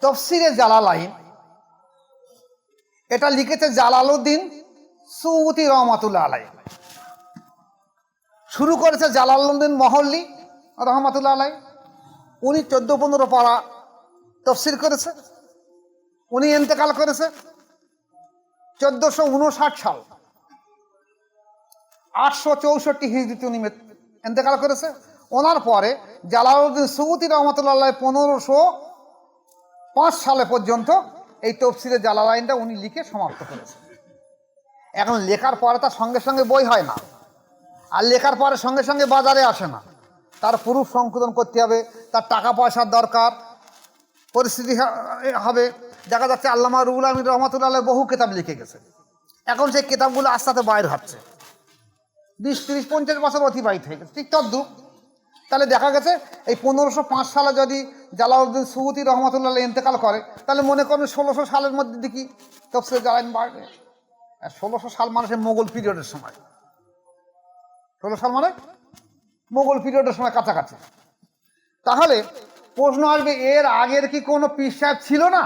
তফসিরে জালালাইন এটা লিখেছে জালালউদ্দিন সুয়ুতি রহমাতুল্লাহ আলাইহি। শুরু করেছে জালালউদ্দিন মহল্লি রহমাতুল্লাহ আলাইহি। উনি 14-15 পারা তফসির করেছে। উনি ইন্তেকাল করেছে 1459 সাল, 864 হিজরিতে উনি ইন্তেকাল করেছে। ওনার পরে জালালউদ্দিন সুয়ুতি রহমাতুল্লাহ আলাইহি 1505 সালে পর্যন্ত এই তফসিরে জালালাইনটা উনি লিখে সমাপ্ত করেছেন। এখন লেখার পরে তার সঙ্গে সঙ্গে বই হয় না, আর লেখার পরে সঙ্গে সঙ্গে বাজারে আসে না। তার প্রুফ সংশোধন করতে হবে, তার টাকা পয়সার দরকার, পরিস্থিতি হবে। দেখা যাচ্ছে আল্লামা রুহুল আমিন রহমাতুল্লাহ আলাইহি বহু কিতাব লিখে গেছে। এখন সেই কিতাবগুলো আস্তে আস্তে বাইর হচ্ছে, 20, 30, 50 বছর অতিবাহিত হয়ে গেছে। ঠিক তদ্রুপ তাহলে দেখা গেছে এই 1505 সালে যদি জালালউদ্দিন সুয়ুতি রহমাতুল্লাহ আলাইহি ইন্তেকাল করে, তাহলে মনে করেন 1600 সালের মধ্যে দেখি তফসিরে জালালাইন বাড়বে। 1600 সাল মানুষের মোগল পিরিয়ডের সময়, 1600 সাল মানে মোগল পিরিয়ডের সময় কাছাকাছি। তাহলে প্রশ্ন আসবে, এর আগের কি কোনো পীর সাহেব ছিল না?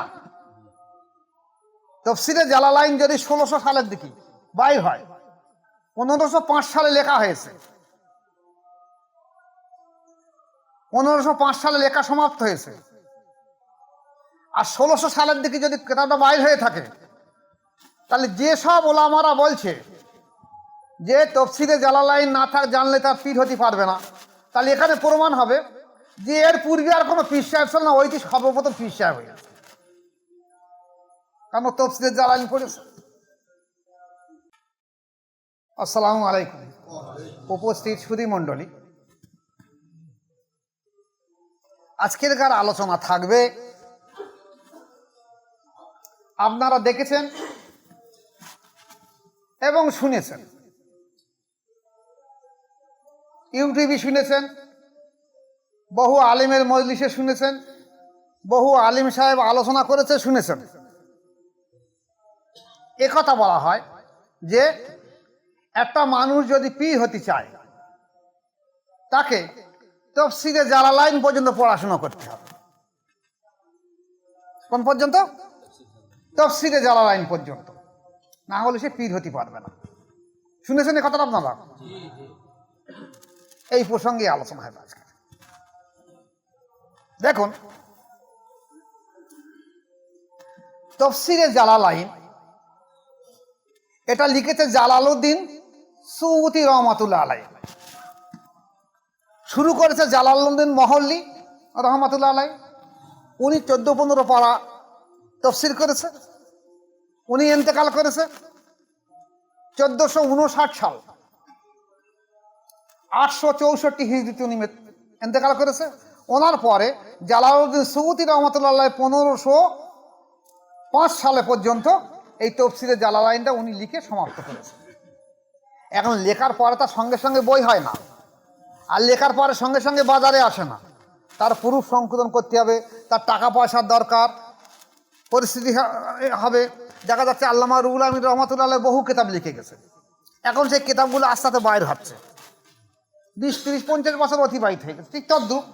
তফসিরে জালালাইন যদি 1600 সালের দিকে বাইর হয়, 1505 সালে লেখা হয়েছে, 1505 সালে লেখা সমাপ্ত হয়েছে, আর 1600 সালের দিকে যদি কিতাবটা বাইর হয়ে থাকে, তাহলে যেসব ওলামারা বলছে যে তফসিরে জালালাইন না থাক জানলে তার পীর হতে পারবে না, তাহলে এখানে প্রমাণ হবে যে এর পূর্বে আর কোনো পীর সাহেব ছিল না, ওইটি সর্বপ্রথম পীর সাহেব হয়ে গেছে, কারণ তফসিরে জালালাইন পড়েছে। আসসালামু আলাইকুম। উপস্থিত সুধী মণ্ডলী, আজকেরকার আলোচনা থাকবে, আপনারা দেখেছেন এবং শুনেছেন, ইউটিউবে শুনেছেন, বহু আলিমের মজলিসে শুনেছেন, বহু আলিম সাহেব আলোচনা করেছে শুনেছেন। একথা বলা হয় যে একটা মানুষ যদি পীর হতে চায়, তাকে তফসিরে জালালাইন পর্যন্ত পড়াশোনা করতে হবে। কোন পর্যন্ত? তফসিরে জালালাইন পর্যন্ত, না হলে সে পীর হতে পারবে না। শুনেছেন এই কথাটা আপনারা? এই প্রসঙ্গে আলোচনা হবে আজকে। দেখুন, তফসিরে জালালাইন এটা লিখেছে জালালউদ্দিন সুয়ুতি রহমাতুল্লাহ আলাইহি। শুরু করেছে জালালউদ্দিন মহল্লি রহমাতুল্লাহ আলাইহি। উনি 14-15 পারা তফসির করেছে। উনি ইন্তেকাল করেছে 1459 সাল, 864 হিজরিতে উনি ইন্তেকাল করেছে। ওনার পরে জালালউদ্দিন সুয়ুতি রহমাতুল্লাহ আলাইহি 1505 সালে পর্যন্ত এই তফসিরে জালালাইনটা উনি লিখে সমাপ্ত করেছেন। এখন লেখার পরে তার সঙ্গে সঙ্গে বই হয় না, আর লেখার পরে সঙ্গে সঙ্গে বাজারে আসে না। তার প্রুফ সংশোধন করতে হবে, তার টাকা পয়সার দরকার, পরিস্থিতি হবে। দেখা যাচ্ছে আল্লামা রুহুল আমিন রহমাতুল্লাহ আলাইহি বহু কিতাব লিখে গেছে। এখন সেই কিতাবগুলো আস্তে আস্তে বাইর হচ্ছে, 20, 30, 50 বছর অতিবাহিত হয়ে গেছে। ঠিক তদ্রুপ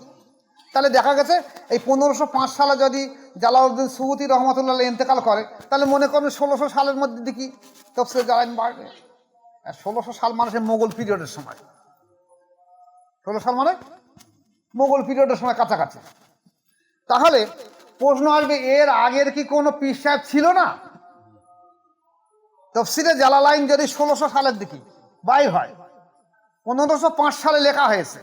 তাহলে দেখা গেছে এই 1505 সালে যদি জালালউদ্দিন সুয়ুতি রহমাতুল্লাহ আলাইহি ইন্তেকাল করে, তাহলে মনে করেন 1600 সালের মধ্যে দেখি তফসিরে জালালাইন বাড়বে। 1600 সাল মানুষের মোগল পিরিয়ডের সময়, 1600 সাল মানে মোগল পিরিয়ডের সময় কাছাকাছি। তাহলে প্রশ্ন আসবে, এর আগের কি কোনো পীর সাহেব ছিল না? তফসিরে জালালাইন যদি 1600 সালের দিকে বাইর হয়, 1505 সালে লেখা হয়েছে,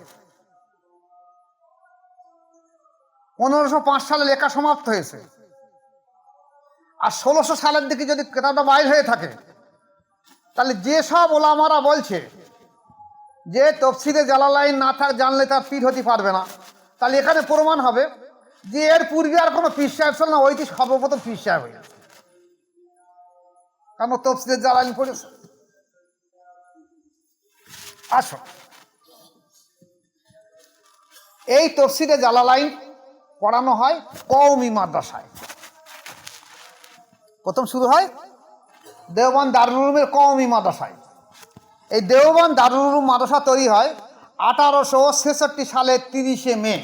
1505 সালে লেখা সমাপ্ত হয়েছে, আর 1600 সালের দিকে যদি কিতাবটা বাইর হয়ে থাকে, তাহলে যেসব ওলামারা বলছে যে তফসিরে জালালাইন না থাক জানলে তার পীর হতে পারবে না, তাহলে এখানে প্রমাণ হবে যে এর পূর্বে আর কোনো পীর সাহেব ছিল না, ওইটি সর্বপ্রথম পীর সাহেব হয়ে গেছে, কারণ তফসিরে জালালাইন পড়েছে। আসো, এই তফসিরে জালালাইন পড়ানো হয় কওমি মাদ্রাসায়। প্রথম শুরু হয় দেওবন্দ দারুল উলুমের কওমি মাদ্রাসায়। এই দেওবন্দ দারুল উলুম মাদ্রাসা তৈরি হয় 1866 সালের 30শে মে।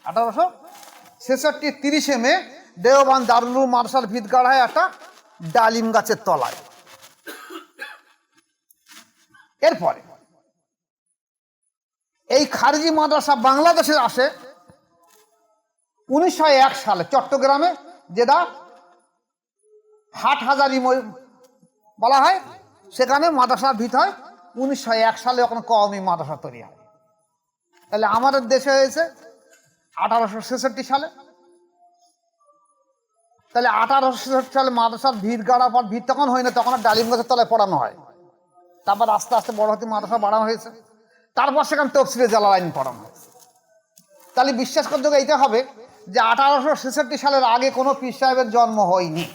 1866 66-30 মে দেওবান দারুল উলুম মাদ্রাসার ভিত গাড়া হয় একটা ডালিম গাছের তলায়। এরপরে এই খারিজি মাদ্রাসা বাংলাদেশে আসে 1901 সালে চট্টগ্রামে, যেটা হাটহাজারি বলা হয়, সেখানে মাদ্রাসার ভিত হয় 1901 সালে। ওখানে কওমি মাদ্রাসা তৈরি হয়। তাহলে আমাদের দেশে হয়েছে 1866 সালে। তাহলে 1866 সালে মাদ্রাসার ভিত গাড়ার পর ভিত তখন হয় না, তখন ডালিম গাছের তলায় পড়ানো হয়। তারপর আস্তে আস্তে বড় হতে মাদ্রাসা বাড়ানো হয়েছে। তারপর সেখানে তফসিরে জালালাইন পড়ানো হয়েছে। তাহলে বিশ্বাস করতে এইটা হবে যে 1866 সালের আগে কোনো পীর সাহেবের জন্ম হয়নি,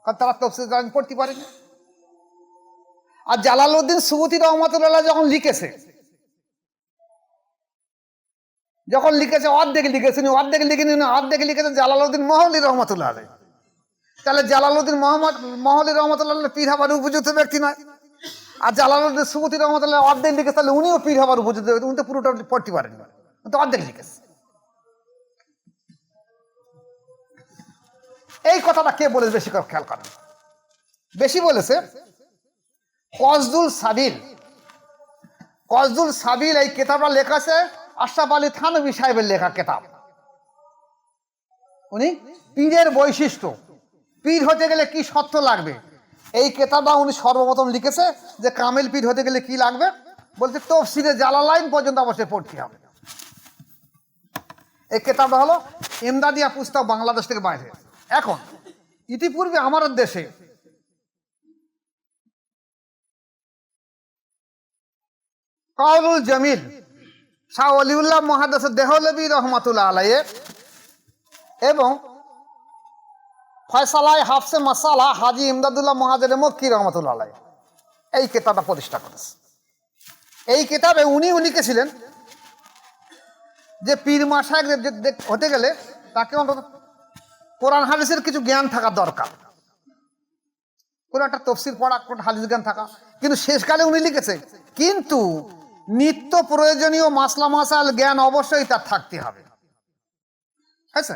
কারণ তারা তফসিরে জালালাইন পড়তে পারেনি। আর জালালউদ্দিন সুবুতি রহমতুল্লাহ যখন লিখেছে অর্ধেক লিখেছেন জালালউদ্দিন মহল্লি রহমতুল্লাহ আলাইহি। তাহলে জালালউদ্দিন মহল্লি রহমতুল্লাহ পীর হবার উপযুক্ত ব্যক্তি নয়। আর জালালউদ্দিন সুবুতি রহমতুল্লাহ অর্ধেক লিখেছে, তাহলে উনিও পীর হবার উপযুক্ত ব্যক্তি। উনি তো পুরোটা পড়তে পারেন, তো অর্ধেক লিখেছে। এই কথাটা কে বলেছে বেশি করে খেয়াল করেন। বেশি বলেছে কসদুল সাবিল। এই কিতাবটা লেখাছে আশরাফ আলী থানভী সাহেবের লেখা কিতাব। উনি পীরের বৈশিষ্ট্য, পীর হতে গেলে কি শর্ত লাগবে, এই কিতাবটা উনি সর্বপ্রথম লিখেছে। যে কামেল পীর হতে গেলে কি লাগবে, বলছে তফসিরে জালালাইন পর্যন্ত অবশ্যই পড়তে হবে। এই কিতাবটা হলো ইমদাদিয়া পুস্তক, বাংলাদেশ থেকে বাইরে। এখন ইতিপূর্বে আমাদের দেশে কাউলুল জামিল শাহ ওলিউল্লাহ মুহাদ্দিস দেহলভী রহমাতুল্লাহ আলাইহি এবং ফয়সালায়ে হাফসে মাসালা হাজী ইমদাদুল্লাহ মুহাজির মক্কি রহমাতুল্লাহ আলাইহি এই কিতাবটা প্রতিষ্ঠা করেছে। এই কিতাবে উনি লিখেছিলেন যে পীর মাশায়েখ হতে গেলে তাকে অন্তত কোরআন হাদিসের কিছু জ্ঞান থাকা দরকার, কোনো একটা তফসির পড়া, কোনো হাদিস জ্ঞান থাকা। কিন্তু শেষকালে উনি লিখেছে কিন্তু নিত্য প্রয়োজনীয় মাসলা মাসাইল জ্ঞান অবশ্যই তার থাকতে হবে। হয়েছে?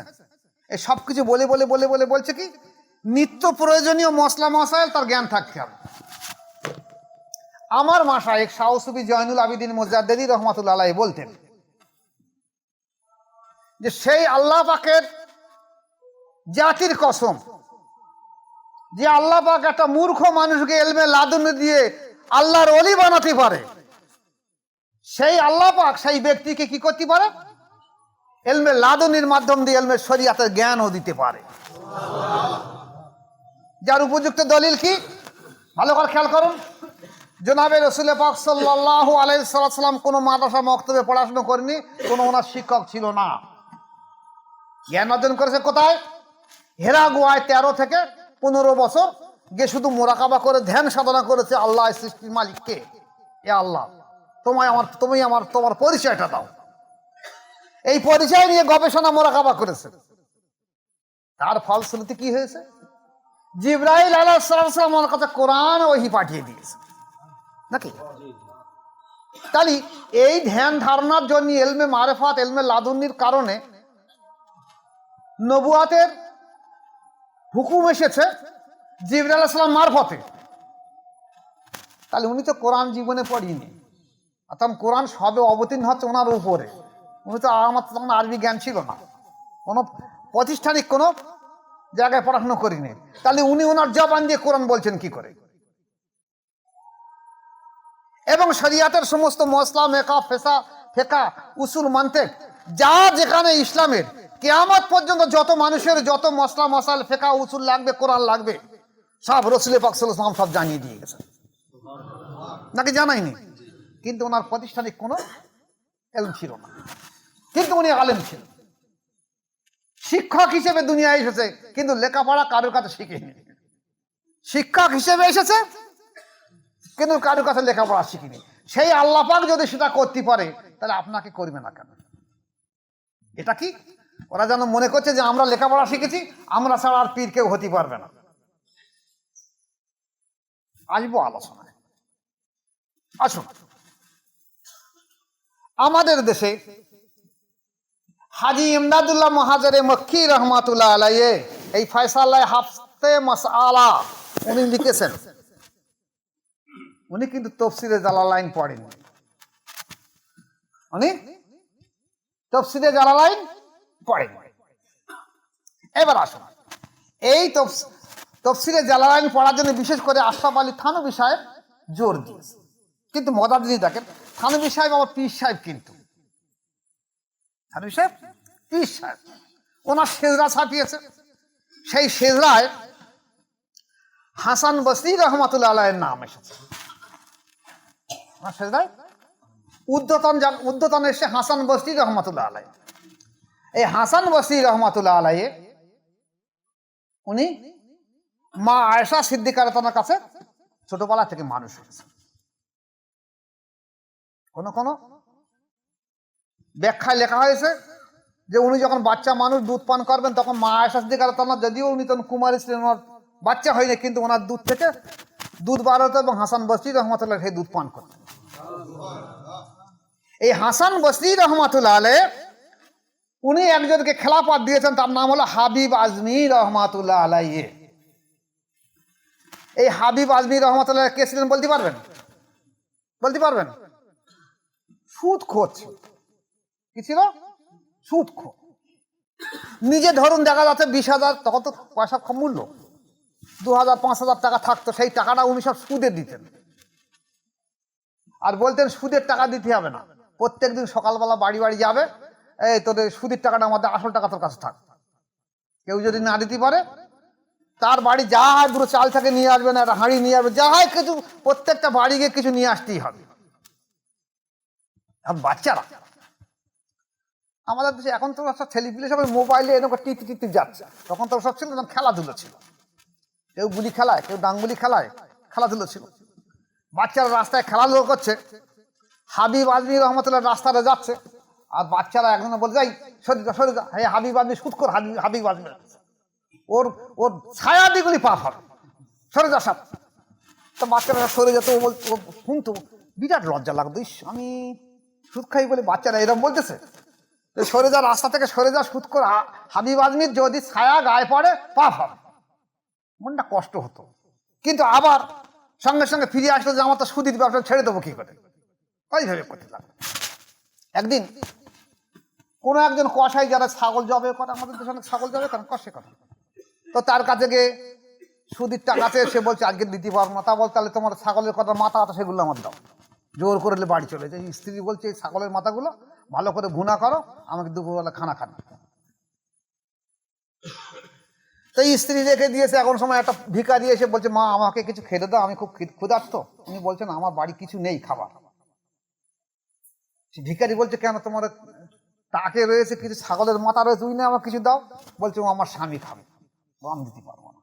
এই সব কিছু বলে বলছে কি নিত্য প্রয়োজনীয় মসলা মাসাইল তার জ্ঞান থাকতে হবে। আমার মাশায়েখ শাহ সুফি জয়নুল আবিদিন মুজাদ্দিদি রহমাতুল্লাহ আলাইহি বলতেন যে সেই আল্লাহ পাকের জাতির কসম, যে আল্লাহ পাক একটা মূর্খ মানুষকে ইলমে লাদুনি দিয়ে আল্লাহর ওলি বানাতে পারে, সেই আল্লাহ পাক সেই ব্যক্তিকে কি করতে পারে, ইলমে লাদুনির মাধ্যম দিয়ে ইলমে শরিয়াতের জ্ঞানও দিতে পারে। যার উপযুক্ত দলিল কি ভালো করে খেয়াল করুন। জনাবে রাসূল পাক সাল্লাল্লাহু আলাইহি সাল্লাম কোনো মাদ্রাসা মক্তবে পড়াশোনা করেনি, কোনো ওনার শিক্ষক ছিল না। জ্ঞান অর্জন করেছে কোথায়? হেরা গুহায় 13 থেকে 15 বছর গিয়ে শুধু মোরাকাবা করে ধ্যান সাধনা করেছে। আল্লাহ সৃষ্টির মালিক কে? এ আল্লাহ, তোমার পরিচয়টা দাও। এই পরিচয় নিয়ে গবেষণা মোরাকাবা করেছে। তার ফলশ্রুতি কি হয়েছে? জিবরাইল আলাইহিস সালাম ওর কাছে কোরআন ওহী পাঠিয়ে দিয়েছে নাকি? তাহলে এই ধ্যান ধারণার জন্য ইলমে মারিফাত, ইলমে লাদুনির কারণে নবুয়াতের হুকুম এসেছে জিবরাইল আলাইহিস সালাম মারফতে। তাহলে উনি তো কোরআন জীবনে পড়িনি, অর্থাৎ কোরআন সবে অবতীর্ণ হচ্ছে ওনার উপরে। উনি তো আমার তখন আরবি জ্ঞান ছিল না, কোনো প্রাতিষ্ঠানিক কোনো জায়গায় পড়াশোনা করিনি। তাহলে উনি ওনার জবান দিয়ে কোরআন বলছেন কি করে? এবং শরিয়াতের সমস্ত মসলা মেকা ফেকা উসুল মানতেক যা যেখানে ইসলামের কিয়ামত পর্যন্ত যত মানুষের যত মসলা মশাল ফেকা উসুল লাগবে, কোরআন লাগবে, সব রাসূল পাক সাল্লাল্লাহু আলাইহি ওয়াসাল্লাম সব জানিয়ে দিয়ে গেছে নাকি? জানাইনি। কিন্তু ওনার প্রাতিষ্ঠানিক কোনো ইলম ছিল না, কিন্তু উনি আলেম ছিলেন। শিক্ষক হিসেবে দুনিয়ায় এসেছে, কিন্তু লেখাপড়া কারোর কাছে শিখেনি। শিক্ষক হিসেবে এসেছে, কিন্তু কারোর কাছে লেখাপড়া শিখিনি। সেই আল্লাহ পাক যদি সেটা করতে পারে, তাহলে আপনাকে করবে না কেন? এটা কি ওরা যেন মনে করছে যে আমরা লেখাপড়া শিখেছি, আমরা ছাড়া আর পীর কেউ হতে পারবে না। আসবো আলোচনায়। আসুন, আমাদের দেশে হাজি ইমদাদুল্লাহ মহাজারে মক্কি রহমাতুল্লাহ আলাইহি এই ফয়সালায়ে হাফতে মাসআলা উনি লিখেছেন। উনি কিন্তু তাফসীরে জালালাইন পড়েন, উনি তাফসীরে জালালাইন পড়েন। এবার আসুন, এই তাফসীরে জালালাইন পড়ার জন্য বিশেষ করে আশরাফ আলী থানভী সাহেব জোর দিয়েছে। কিন্তু মজার জিনিস দেখেন, থানভী সাহেব আমার পীর সাহেব, কিন্তু থানভী সাহেব পীর সাহেব, ওনার সেজরা ছাপিয়েছে। সেই সেজরায় হাসান বসরি রহমাতুল্লাহ আলাইহির নাম এসেছে। ওনার সেজরায় উদ্ধতন এসে হাসান বসরি রহমাতুল্লাহ আলাইহি। এই হাসান বসরি রহমাতুল্লাহ আলাইহি উনি মা আয়েশা সিদ্দিকা রাদিয়াল্লাহু কাছে ছোটবেলা থেকে মানুষ হয়েছে। কোন কোন ব্যাখ্যায় লেখা হয়েছে যে উনি যখন বাচ্চা মানুষ দুধ পান করবেন তখন মা আয়েশা সিদ্দিকা রাদিয়াল্লাহু, যদিও উনি তখন কুমারী ছিলেন, ওনার বাচ্চা হয়নি, কিন্তু ওনার দুধ থেকে দুধ বার হতো এবং হাসান বসরি রহমাতুল্লাহ সেই দুধ পান করতেন। এই হাসান বসরি রহমাতুল্লাহ আলাইহি উনি একজনকে খেলাফত দিয়েছেন, তার নাম হলো হাবিব আজমি রহমাতুল্লাহ আলাইহি। এই হাবিব আজমি রহমাতুল্লাহ কে ছিলেন বলতে পারবেন? বলতে পারবেন? সুদখোর ছিল। কি ছিল? সুদখোর। নিজে ধরুন দেখা যাচ্ছে 20,000, তখন তো পয়সা কম মূল্য, 2,000 5,000 টাকা থাকতো, সেই টাকাটা উনি সব সুদে দিতেন। আর বলতেন সুদের টাকা দিতে হবে না, প্রত্যেকদিন সকালবেলা বাড়ি বাড়ি যাবে, এই তোদের সুদের টাকাটা আমাদের আসল টাকা তোর কাছে থাক, কেউ যদি না দিতে পারে তার বাড়ি যা হয় দুটো চাল থেকে নিয়ে আসবেন, একটা হাঁড়ি নিয়ে আসবে, যা হয় কিছু প্রত্যেকটা বাড়ি গিয়ে কিছু নিয়ে আসতেই হবে। আর বাচ্চারা আমাদের দেশে এখন তো সব ছেলেপিলে সবাই মোবাইলে এরকম টিপি টিপি যাচ্ছে, তখন তো সব ছিল খেলাধুলো ছিল, কেউ গুলি খেলায়, কেউ ডাঙ্গুলি খেলায়, খেলাধুলো ছিল। বাচ্চারা রাস্তায় খেলাধুলো করছে, হাবিব আজমি রহমতুল্লাহ রাস্তাটা যাচ্ছে, আর বাচ্চারা একজনে বলে যাই সরে যা, হ্যাঁ হাবিব আজমি সুৎখোর, হাবিব আজমি ওর ওর ছায়া দিগুলি পাপ হবে, সরে যা সব। তো বাচ্চারা সরে যেত, ও শুনতো, বিরাট লজ্জা লাগতো, আমি সুদ খাই বলে বাচ্চারা এরকম বলতেছে, সরে যা, রাস্তা থেকে সরে যা, সুৎখোর হাবিব আজমির যদি ছায়া গায়ে পড়ে পাপ হবে। মনটা কষ্ট হতো, কিন্তু আবার সঙ্গে সঙ্গে ফিরে আসলো যে আমার তো সুদির ব্যবসা ছেড়ে দেবো কি করে, ওইভাবে করতে লাগলো। একদিন কোনো একজন কসাই যারা ছাগল জবে করে, আমাদের দেশে অনেক ছাগল জবে করেন, কষে করে, তো তার কাছে গিয়ে সুদির টাকাতে সে বলছে আজকে দিতে পারবো না। তা বল তাহলে তোমার ছাগলের কথা মাথা আছে সেগুলো আমার দাও। জোর করলে বাড়ি চলে যায়। স্ত্রী বলছে এই ছাগলের মাথাগুলো ভালো করে ভুনা করো, আমাকে দুপুরবেলা খানা খান। তো স্ত্রী রেখে দিয়েছে। এখন সময় একটা ভিখারি এসে বলছে মা আমাকে কিছু খেতে দাও, আমি খুব ক্ষুধার্ত। উনি বলছেন আমার বাড়ি কিছু নেই খাবার। ভিখারি বলছে কেন, তোমার টাকে রয়েছে, কিছু ছাগলের মাথা রয়েছে, তুই না আমার কিছু দাও। বলছে ও আমার স্বামী খাবে, আমি দিতে পারবো না।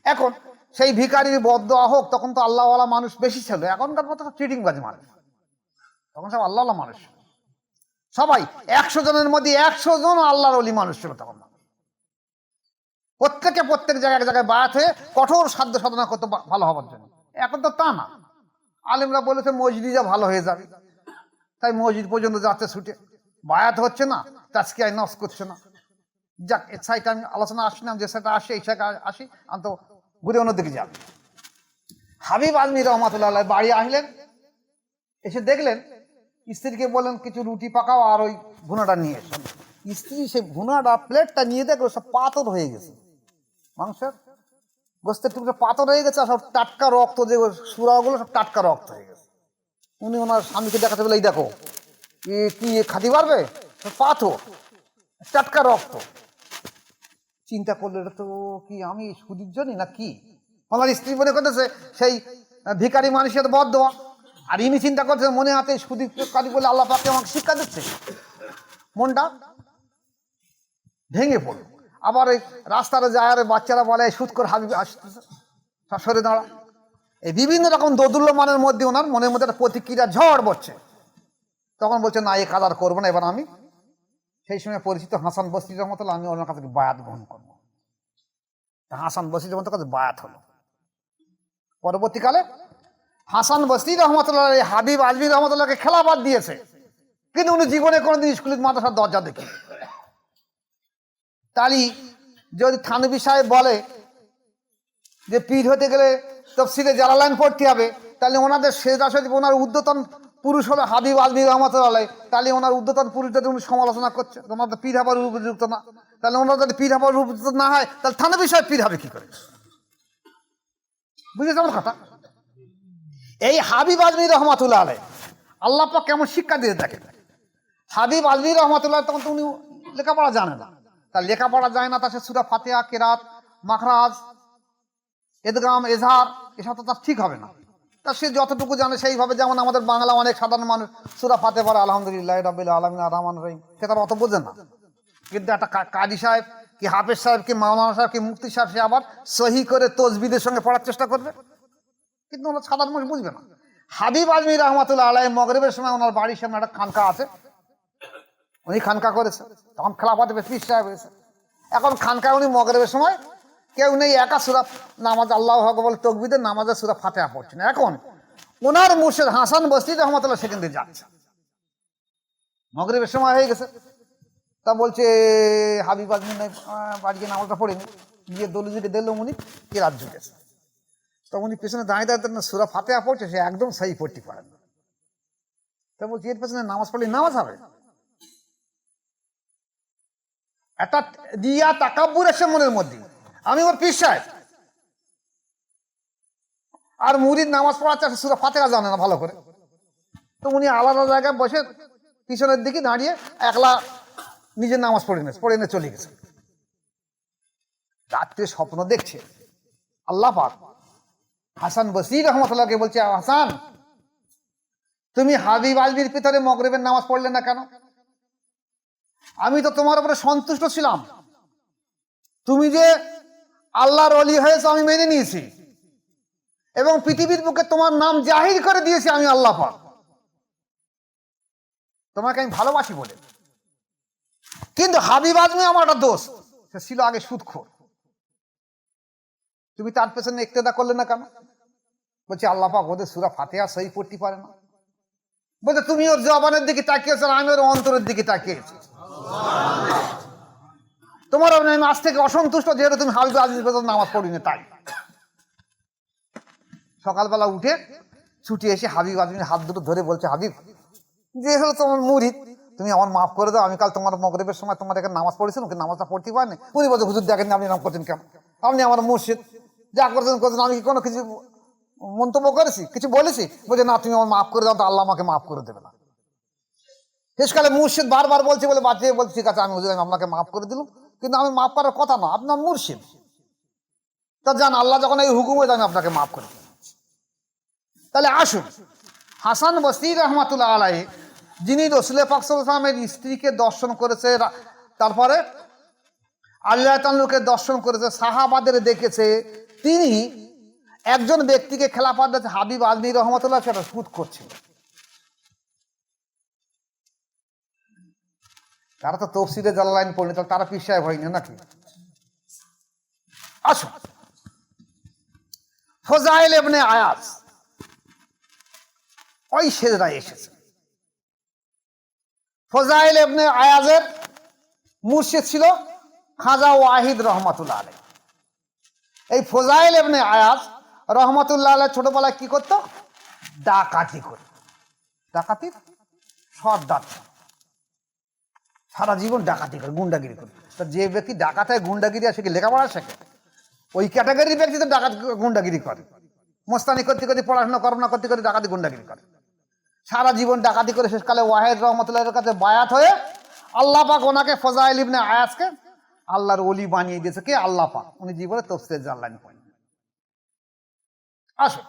এখন সেই ভিখারির বদদোয়া হোক, তখন তো আল্লাহওয়ালা মানুষ বেশি ছিল, এখনকার মতো চিটিংবাজ মানুষ, তখন সব আল্লাহওয়ালা মানুষ, সবাই 100 জনের মধ্যে 100 জন আল্লাহর ওলি মানুষ ছিল তখন। প্রত্যেক জায়গায় এক জায়গায় বায়াত হয়ে কঠোর সাধ্য সাধনা করতে ভালো হবার জন্য। এখন তো তা না, আলেমরা বলেছে মসজিদে যা ভালো হয়ে যাবে, তাই মসজিদ পর্যন্ত যাচ্ছে ছুটে, বায়াত হচ্ছে না, তাজকিয়ায় নফস করছে না। যাক, এর সাইডে আমি আলোচনা আসলাম, যে সেটা আসে এই সাইডে আসি, আমি তো ঘুরে অন্যদিকে যাবে। হাবিব আজমি রহমাতুল্লাহ বাড়ি আসলেন, এসে দেখলেন স্ত্রীকে বললেন কিছু রুটি পাকাও আর ওই ভুনাটা নিয়ে এসেন। স্ত্রী সেই ভুনাটা প্লেটটা নিয়ে দেখলো সব পাথর হয়ে গেছে, মাংসের গোস্তের টুকরো পাথর হয়ে গেছে, আর সব টাটকা রক্ত, যে সুরাগুলো সব টাটকা রক্ত হয়ে গেছে। উনি ওনার স্বামীকে দেখাতে বলে এই দেখো কি খাতে পারবে, পাথর, টাটকা রক্ত। চিন্তা করলো এটা তো কি আমি সুদির জন্য না কি। আমার স্ত্রী মনে করতেছে সেই ভিখারি মানুষের বদদোয়া, আর ইনি চিন্তা করছে মনে হাতে সুদির কারি বলে আল্লাহ পাক আমাকে শিক্ষা দিচ্ছে। মনটা ভেঙে পড়ল। আবার ওই রাস্তাটা যায়, আর বাচ্চারা বলে সুদ করে হাবিব আসতেছে, সরে দাঁড়া। এই বিভিন্ন রকম দোদুল্যমানের মধ্যে ওনার মনের মধ্যে একটা প্রতিক্রিয়া ঝড় বসছে। তখন বলছে না, এই কাজ আর করবো না, এবার আমি সেই সময় পরিচিত হাসান বসরি রহমতুল্লাহ, আমি ওনার কাছে বায়াত গ্রহণ করবো। হাসান বসরি রহমতুল্লাহ কাছে বায়াত হলো। পরবর্তীকালে হাসান বসরি রহমতুল্লাহ হাবিব আজমি রহমতুল্লাহকে খেলাফত দিয়েছে। কিন্তু উনি জীবনে কোনোদিন স্কুলের মাদ্রাসার দরজা দেখি। তাই যদি থানভী সাহেব বলে যে পীর হতে গেলে তফসিরে জালালাইন পড়তে হবে, তাহলে ওনাদের সেজাসেদ ওনার উদ্যতন পুরুষ হলো হাবিব আজমি রহমতুল্লাহ, তাহলে ওনার উদ্যতন পুরুষদের উনি সমালোচনা করছে, তোমার তো পীর হবার উপযুক্ত না। তাহলে ওনার যদি পীর হবার উপযুক্ত না হয়, তাহলে থানভী সাহেব পীর হবে কি করে? বুঝেছ আমার কথা? এই হাবিব আজমি রহমতুল্লাহ আলাই আল্লাহ পাক কেমন শিক্ষা দিয়ে দেখেন। হাবিব আজমি রহমতুল্লাহ তখন তো উনি লেখাপড়া জানে না, তার লেখাপড়া যায় না, তার সে সূরা ফাতিহা, কেরাত, মাখরাজ, এদগাম, এজহার এসব তো তার ঠিক হবে না। তা সে যতটুকু জানে সেইভাবে, যেমন আমাদের বাংলা অনেক সাধারণ মানুষ সূরা ফাতিহা পড়ে আলহামদুলিল্লাহ রাব্বিল আলামিন আর রহমান রহিম, সে তার অত বোঝে না। কিন্তু একটা কাজী সাহেব কি হাফেজ সাহেব কি মাওলানা সাহেব কি মুফতি সাহেব, সে আবার সহি করে তসবিদের সঙ্গে পড়ার চেষ্টা করবে, কিন্তু ওনার সাধারণ মানুষ বুঝবে না। হাবিব আজমি রহমতুল্লাহ আলাই মগরিবের সময় ওনার বাড়ির সামনে একটা খানকা আছে, উনি খানকা করেছে, তখন খেলাফত পীর সাহেব হয়েছে। এখন খানকায় উনি মগরিবের সময় কেউ নেই, একা সূরা নামাজ আল্লাহু আকবার তাকবীরের নামাজে সূরা ফাতিহা পড়ছেন। এখন ওনার মুর্শিদ হাসান বসরি রহমতুল্লাহ সেখান দিয়ে যাচ্ছে, মগরিবের সময় হয়ে গেছে। তা বলছে হাবিব আজমি বাড়িতে নামাজটা পড়েনি, গিয়ে দলিজিকে দিল, উনি কি রাত ঢুকেছে। তো উনি পেছনে দাঁড়িয়ে দাঁড়িয়ে সূরা ফাতিহা পড়ছে, সে একদম সহি পড়তে পারেন না। তা বলছি এর পেছনে নামাজ পড়লে নামাজ হবে? একটা দিয়া তাকাব্বুর এসে মনের মধ্যে, আমি ওর পীর সাহেব, আর মুরিদ নামাজ পড়াচ্ছে, সূরা ফাতিহা জানে না ভালো করে। তো উনি আলাদা জায়গায় বসে পিছনের দিকে দাঁড়িয়ে একলা নিজের নামাজ পড়ে এনে চলে গেছে। রাত্রে স্বপ্ন দেখছে আল্লাহ পাক হাসান বসরি রহমতুল্লাহকে বলছে, হাসান তুমি হাবিব আজমির পিতরে মগরিবের নামাজ পড়লে না কেন? আমি তো তোমার উপরে সন্তুষ্ট ছিলাম, তুমি যে আল্লাহর ওলি হয়েছে আমি মেনে নিয়েছি, এবং পৃথিবীর বুকে তোমার নাম জাহির করে দিয়েছি আমি আল্লাহ পাক, তোমাকে আমি ভালোবাসি বলে। কিন্তু হাবিব আজমি আমার একটা দোস্ত, সে ছিল আগে সুদখোর, তুমি তার পেছনে ইক্তেদা করলে না কেন? বলছে আল্লাহ পাক ওদের সূরা ফাতিহা সহি পড়তে পারে না। বলছে তুমি ওর জবানের দিকে তাকিয়েছো, আমি ওর অন্তরের দিকে তাকিয়েছি, তোমার আমি আজ থেকে অসন্তুষ্ট, যেহেতু তুমি হাবিব আজমির পেছনে নামাজ পড়িনি তাই। সকালবেলা উঠে ছুটি এসে হাবিব আজমির হাত দুটো ধরে বলছে, হাবিব যে হলো তোমার মুরিদ, তুমি আমার মাফ করে দাও, আমি কাল তোমার মগরিবের সময় তোমার এখানে নামাজ পড়েছিলাম, কিন্তু নামাজটা পড়তে পারিনি। উনি বলছে হুজুর দেখেন আপনি নাম করছেন কেন, আপনি আমার মুর্শিদ, যা করছেন করছেন, আমি কি কোনো কিছু মন্তব্য করেছি, কিছু বলেছি? বলছে না, তুমি আমার মাফ করে দাও, তো আল্লাহ আমাকে মাফ করে দেবে না। শেষকালে মুর্শিদ বারবার বলছে বলে বাঁচিয়ে বলছে, ঠিক আছে আমি হুজুর আমি আপনাকে মাফ করে দিলাম, কিন্তু আমি মাফ করার কথা না, আপনার মুর্শিদ, তা জান আল্লাহ যখন এই হুকুম হয়ে আমি আপনাকে মাফ করে দিলাম। তাহলে আসুন, হাসান বসরি রহমতুল্লাহ আলাই যিনি রাসূল পাক সাল্লাল্লাহু আলাইহি ওয়াসাল্লামের স্ত্রীকে দর্শন করেছে, তারপরে আল্লাহ তাআলাকে দর্শন করেছে, সাহাবাদের দেখেছে, তিনি একজন ব্যক্তিকে খেলাফত দিয়েছে হাবিব আজমি রহমতুল্লাহ, সেটা সুদ করছিল। তারা তো তফসিরে জালালাইন পড়লে, তারা পীর সাহেব হয়নি নাকি? আসুন, ফজাইল ইবনে আয়াজ ওই সেজদায় এসেছে। ফজাইল ইবনে আয়াজের মুর্শিদ ছিল খাজা ওয়াহিদ রহমতুল্লাহ আলাইহি। এই ফজাইল ইবনে আয়াজ রহমতুল্লাহ আলাইহি ছোটবেলায় কি করতো? ডাকাতি করত, ডাকাতির সর্দার, সারা জীবন ডাকাতি করে, গুন্ডাগিরি করে। তা যে ব্যক্তি ডাকাত হয়, গুন্ডাগিরি আসে, কি লেখাপড়া শেখে? ওই ক্যাটাগরির ব্যক্তি তো ডাকাত গুন্ডাগিরি করে, মোস্তানি করতে করতে, পড়াশোনা করোনা করতে করতে ডাকাতি গুন্ডাগিরি করে, সারা জীবন ডাকাতি করে শেষকালে ওয়াহিদ রহমতুল্লাহের কাছে বায়াত হয়ে আল্লাহ পাক ওনাকে ফজাইল ইবনে আয়াজকে আল্লাহর ওলি বানিয়ে দিয়েছে। কে? আল্লাহ পাক। উনি জীবনে তাফসীর জানলেন করেন। আসুন,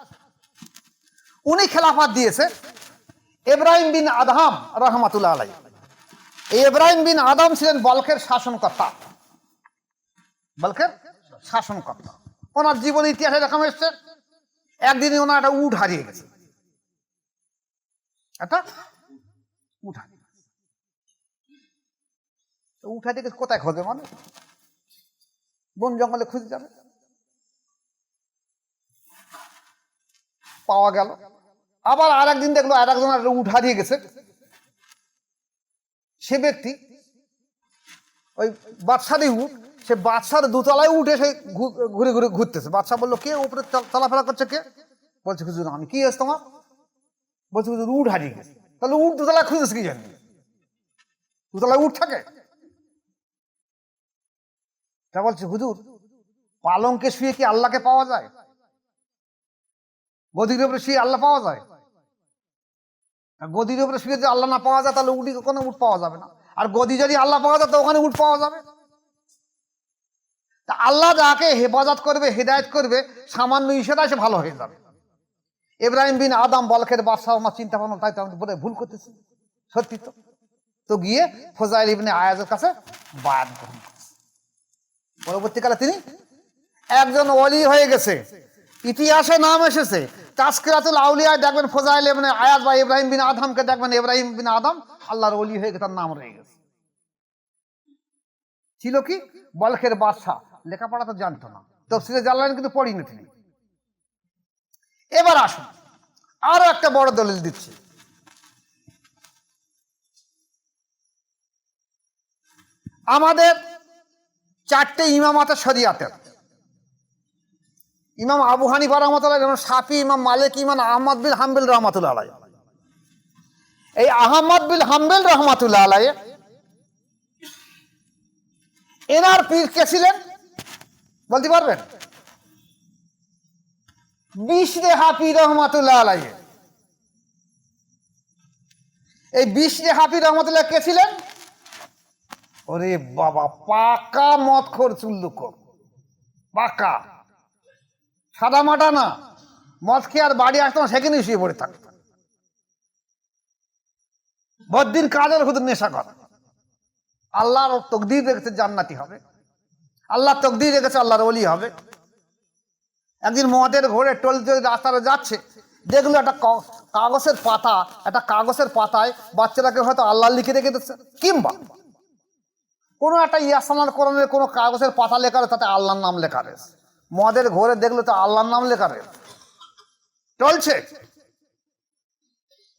উনি খেলাফত দিয়েছে ইব্রাহিম বিন আদহাম রহমতুল্লাহ আলাইহি। এই ইব্রাহিম বিন আদম ছিলেন বলখের শাসনকর্তা, বলখের শাসনকর্তা। ওনার জীবন ইতিহাসে এরকম এসছে, একদিনই ওনার একটা উট হারিয়ে গেছে, একটা উট হারিয়ে গেছে। উট হারিয়ে গেছে, কোথায় খুঁজবে? মানে বন জঙ্গলে খুঁজে যাবে, পাওয়া গেল। আবার আর একদিন দেখলো আর একজন উট হারিয়ে গেছে, সে ব্যক্তি ওই বাদশারই উঠ, সে বাদশার দোতলায় উঠে সে ঘুরে ঘুরে ঘুরতেছে। বাদশা বললো, কে উপরে চলাফেরা করছে কে? বলছে, হুজুর আমি। কি হয়েছে তোমার? বলছে, হুজুর উঠ হারিয়ে গেছে। তাহলে উঠ দোতলায় খুঁজেছে কি জানি? দোতলায় উঠ থাকে? তা বলছে, হুজুর পালঙ্কে শুয়ে কি আল্লাহকে পাওয়া যায়? গদির উপরে শুয়ে আল্লাহ পাওয়া যায়? গদির উপরে শুয়ে যদি আল্লাহ না পাওয়া যায় তাহলে উঠি ওখানে উঠ পাওয়া যাবে না। আর গদি যদি আল্লাহ পাওয়া যায় তো ওখানে উঠ পাওয়া যাবে। তা আল্লাহ যাকে হেফাজত করবে, হেদায়েত করবে, সামান্য ইশারায় সে ভালো হয়ে যাবে। ইব্রাহিম বিন আদম বলখের বাদশা, আমার চিন্তা ভাবনা তাই তো আমি বোধহয় ভুল করতেছি। সত্যি তো। তো গিয়ে ফজাইল ইবনে আয়াজের কাছে বায়াত গ্রহণ করেছে। পরবর্তীকালে তিনি একজন ওলি হয়ে গেছে, ইতিহাসে নাম এসেছে। তাজকিরাতুল আউলিয়ায় দেখবেন ফজাইল ইবনে আয়াজ বা ইব্রাহিম বিন আদমকে দেখবেন ইব্রাহিম বিন আদম আল্লাহর ওলি হয়ে গেছে, তার নাম রয়ে গেছে। ছিল কি? বলখের বাদশা, লেখাপড়া তো জানতো না, তাফসীরে জানলেন কিন্তু পড়িনি তিনি। এবার আসুন আরো একটা বড় দলিল দিচ্ছি। আমাদের চারটে ইমাম আছে শরিয়াতের। ইমাম আবু হানিফা রহমাতুল্লাহ, ইমাম শাফি, ইমাম মালিক, ইমাম আহমদ বিন হাম্বল রহমাতুল্লাহ আলাইহি। এই আহমদ বিন হাম্বল রহমাতুল্লাহ আলাইহি এনার পীর কে ছিলেন বলতে পারবেন? বিশরে হাফি রহমাতুল্লাহ আলাইহি। এই বিশরে হাফি রহমাতুল্লাহ কে ছিলেন? ওরে বাবা, পাকা মদখোর চুল্লুখোর, পাকা, সাদা মাটা না। মদ খেয়ে আর বাড়ি আসতাম সেখানেই শুয়ে পড়ে থাকত। বদিন কাজের হুদুর নেশা করা। আল্লাহর তকদির রেখেছে জান্নাতি হবে, আল্লাহ তকদির রেখেছে আল্লাহর ওলি হবে। একদিন মদের ঘোরে টলতে রাস্তাটা যাচ্ছে, দেখলো একটা কাগজের পাতা, একটা কাগজের পাতায় বাচ্চাটাকে হয়তো আল্লাহ লিখে রেখে দিচ্ছে, কিংবা কোনো একটা ইয়াসানার কোরআনের কোনো কাগজের পাতা লেখা রয়েছে, তাতে আল্লাহর নাম লেখা রয়েছে। মদের ঘোরে দেখলো তো আল্লাহর নাম লেখা রয়েছে, চলছে।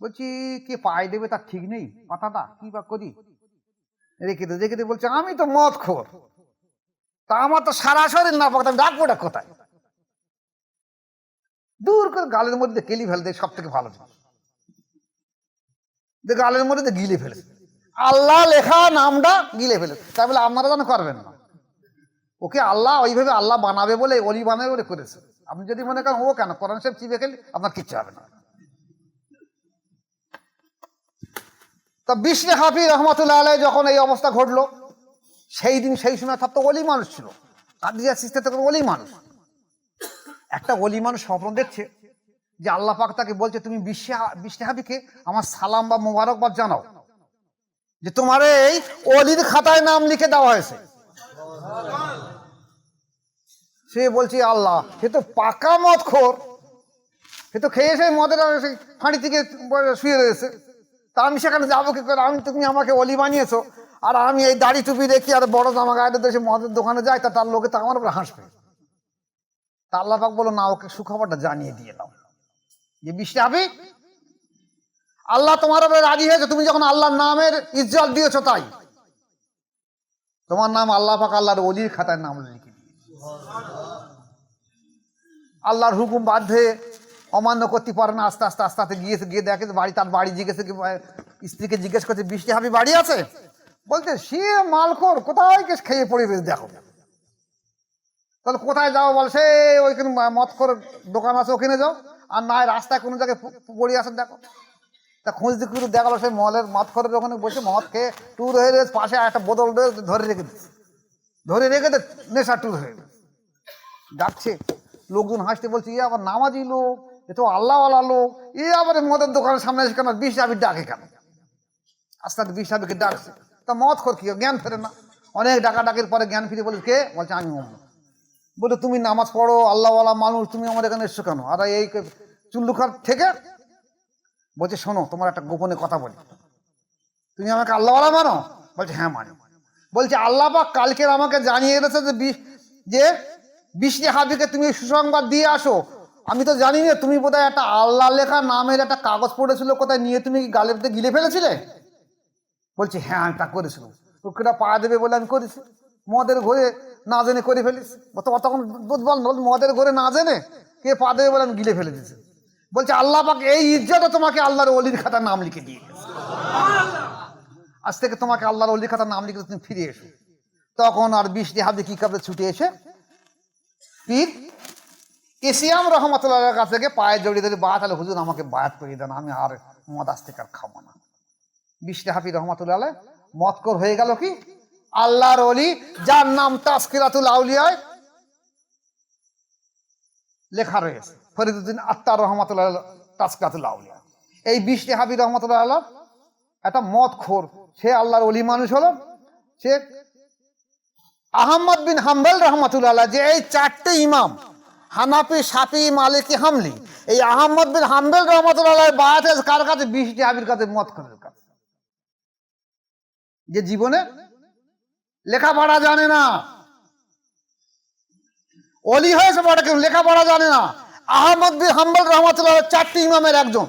বলছি কে পায়ে দেবে তার ঠিক নেই, পাতাটা কি বা করি, রেখে দে। বলছে আমি তো মদ খোর, তা আমার তো সারা শরীর না পাক, আমি ডাকবোটা কোথায়? দূর করে গালের মধ্যে কেলি ফেলে দেয়, সব থেকে ভালো জিনিস। গালের মধ্যে গিলে ফেলেছে, আল্লাহ লেখা নামটা গিলে ফেলেছে। তাই বলে আপনারা যেন করবেন না। ওকে আল্লাহ ওইভাবে আল্লাহ বানাবে বলে, অলি বানাবে বলে করেছে। আপনি যদি মনে করেন ও কেন কোরআন শরীফ চিপে খেলি, আপনার কিচ্ছু হবে না। তা বিশরে হাফি রহমাতুল্লাহ আলাইহি যখন এই অবস্থা ঘটলো, সেই দিন সেই সময় তার তো অলি মানুষ ছিল, কাদিয়া সিস্টেম থেকে অলি মানুষ। একটা অলি মানুষ স্বপ্ন দেখছে যে আল্লাহ পাক তাকে বলছে, তুমি বিশরে হাফিকে আমার সালাম বা মোবারকবাদ জানাও যে তোমার এই অলির খাতায় নাম লিখে দেওয়া হয়েছে। সে বলছে আল্লাহ, সে তো পাকা মদ খোর, সে তো খেয়ে এসে মদের ফাঁড়ি থেকে শুয়ে রয়েছে, তা আমি সেখানে যাবো কি করে? তুমি আমাকে অলি বানিয়েছো, আর আমি এই দাড়ি টুপি রেখি আর বড় জামা গায়ে দেশে মদের দোকানে যাই, তা তার লোকে তা আমার উপরে হাসবে। তা আল্লাহ পাক বলো, না, ওকে সুখবরটা জানিয়ে দিয়ে দাও যে বিশরে হাফি, আল্লাহ তোমার উপরে রাজি হয়েছে, তুমি যখন আল্লাহর নামের ইজ্জত দিয়েছো, তাই তোমার নাম আল্লাহ পাক আল্লাহর অলির খাতায় নাম লিখে দিয়েছে। আল্লাহর হুকুম বাধ্যে অমান্য করতে পারে না। আস্তে আস্তে আস্তে আস্তে গিয়ে দেখে বাড়ি, তার বাড়ি জিজ্ঞেস, স্ত্রীকে জিজ্ঞেস করছে বিশরে হাফি বাড়ি আছে? বলছে সে মালখোর, কোথায় খেয়ে পড়ে রয়েছে দেখো। তাহলে কোথায় যাও? বল সে ওইখানে মদখোর দোকান আছে, ওখানে যাও, আর না রাস্তায় কোনো জায়গায় পড়ে আসে দেখো। তা খোঁজ দিয়ে দেখালো সেই মলের মদখোরের ওখানে বসে মদ খেয়ে টুর হয়ে রয়েছে, পাশে একটা বোতল ধরে রেখে দিচ্ছে, নেশা টুর হয়ে গেছে, ডাকছে। লোকজন হাসতে, বলছে এ আবার নামাজি লোক, এ তো আল্লাহওয়ালা লোক, এ আবার মদের দোকানের সামনে এসে কেন বিশরে হাফি ডাকে কেন? আস্তে আস্তে বিশরে হাফিকে ডাকছে। তা মদখোর কি জ্ঞান ফেরে না, অনেক ডাকাডাকির পরে জ্ঞান ফিরে বলে কে? বলছে আমি মোহাম্মদ। বলে তুমি নামাজ পড়ো, আল্লাহওয়ালা মানুষ, তুমি আমার এখানে এসছো কেন? আর এই চুল্লুখার থেকে বলছে শোনো, তোমার একটা গোপনে কথা বলি, তুমি আমাকে আল্লাহওয়ালা মানো? বলছে হ্যাঁ মানি। বলছে আল্লাহ পাক কালকের আমাকে জানিয়ে এনেছে যে বিশরে হাফিকে তুমি সুসংবাদ দিয়ে আসো। আমি তো জানি না, তুমি বোধহয় একটা আল্লাহ লেখা নামের একটা কাগজ পড়েছিল, কোথায় নিয়ে তুমি গালেতে গিলে ফেলেছিলে। বলছি হ্যাঁ আমি তা করেছিলাম। ওকেটা পা দেবে বলে আমি করেছি, মদের ঘরে না জেনে করে ফেলিস। তখন বল মদের ঘরে না জেনে কে পা দেবে বলে আমি গিলে ফেলে দিয়েছি। বলছে আল্লাহ পাক এই ইজ্জতে তোমাকে আল্লাহর ওলির খাতার নাম লিখে দিয়ে গেছে, আজ থেকে তোমাকে আল্লাহর ওলির খাতার নাম লিখে তুমি ফিরে এসো। তখন আর বৃষ্টি হাতে কি কাপড়ে ছুটে এসে পীর ইসিয়াম রহমতুল্লাহর কাছে গিয়ে পায়ে জড়িয়ে ধরে বায়াত আলে হুজুর আমাকে বায়াত করিয়ে দেন, আমি আর মদ আজ থেকে আর খাবো না। বৃষ্টি হাফি রহমতুল্লাহ মতকর হয়ে গেল কি আল্লাহর ওলি, যার নাম তাসকিরাতুল আউলিয়ায় লেখা রয়েছে, ফরিদুদ্দিন আত্মার রহমতুল্লাহ তাসকিরাতুল আউলিয়া। এই বৃষ্টি হাফি রহমতুল্লাহ একটা মদখোর, সে আল্লাহর ওলি মানুষ হলো। সে আহমদ বিন হাম্বল রহমতুল্লাহ, যে এই চারটে ইমাম হানাফি শাফি মালিকি হামলি, এই আহমদ বিন হাম্বল রহমতুল্লাহ বায়াত কার কাছে? বৃষ্টি হাফির কাছে, মদখোরের কাছে, যে জীবনে লেখাপড়া জানে না, অলি হয়েছে বটে কেউ লেখাপড়া জানে না। আহমদ বিন হাম্বল রহমতুল্লাহ চারটি ইমামের একজন,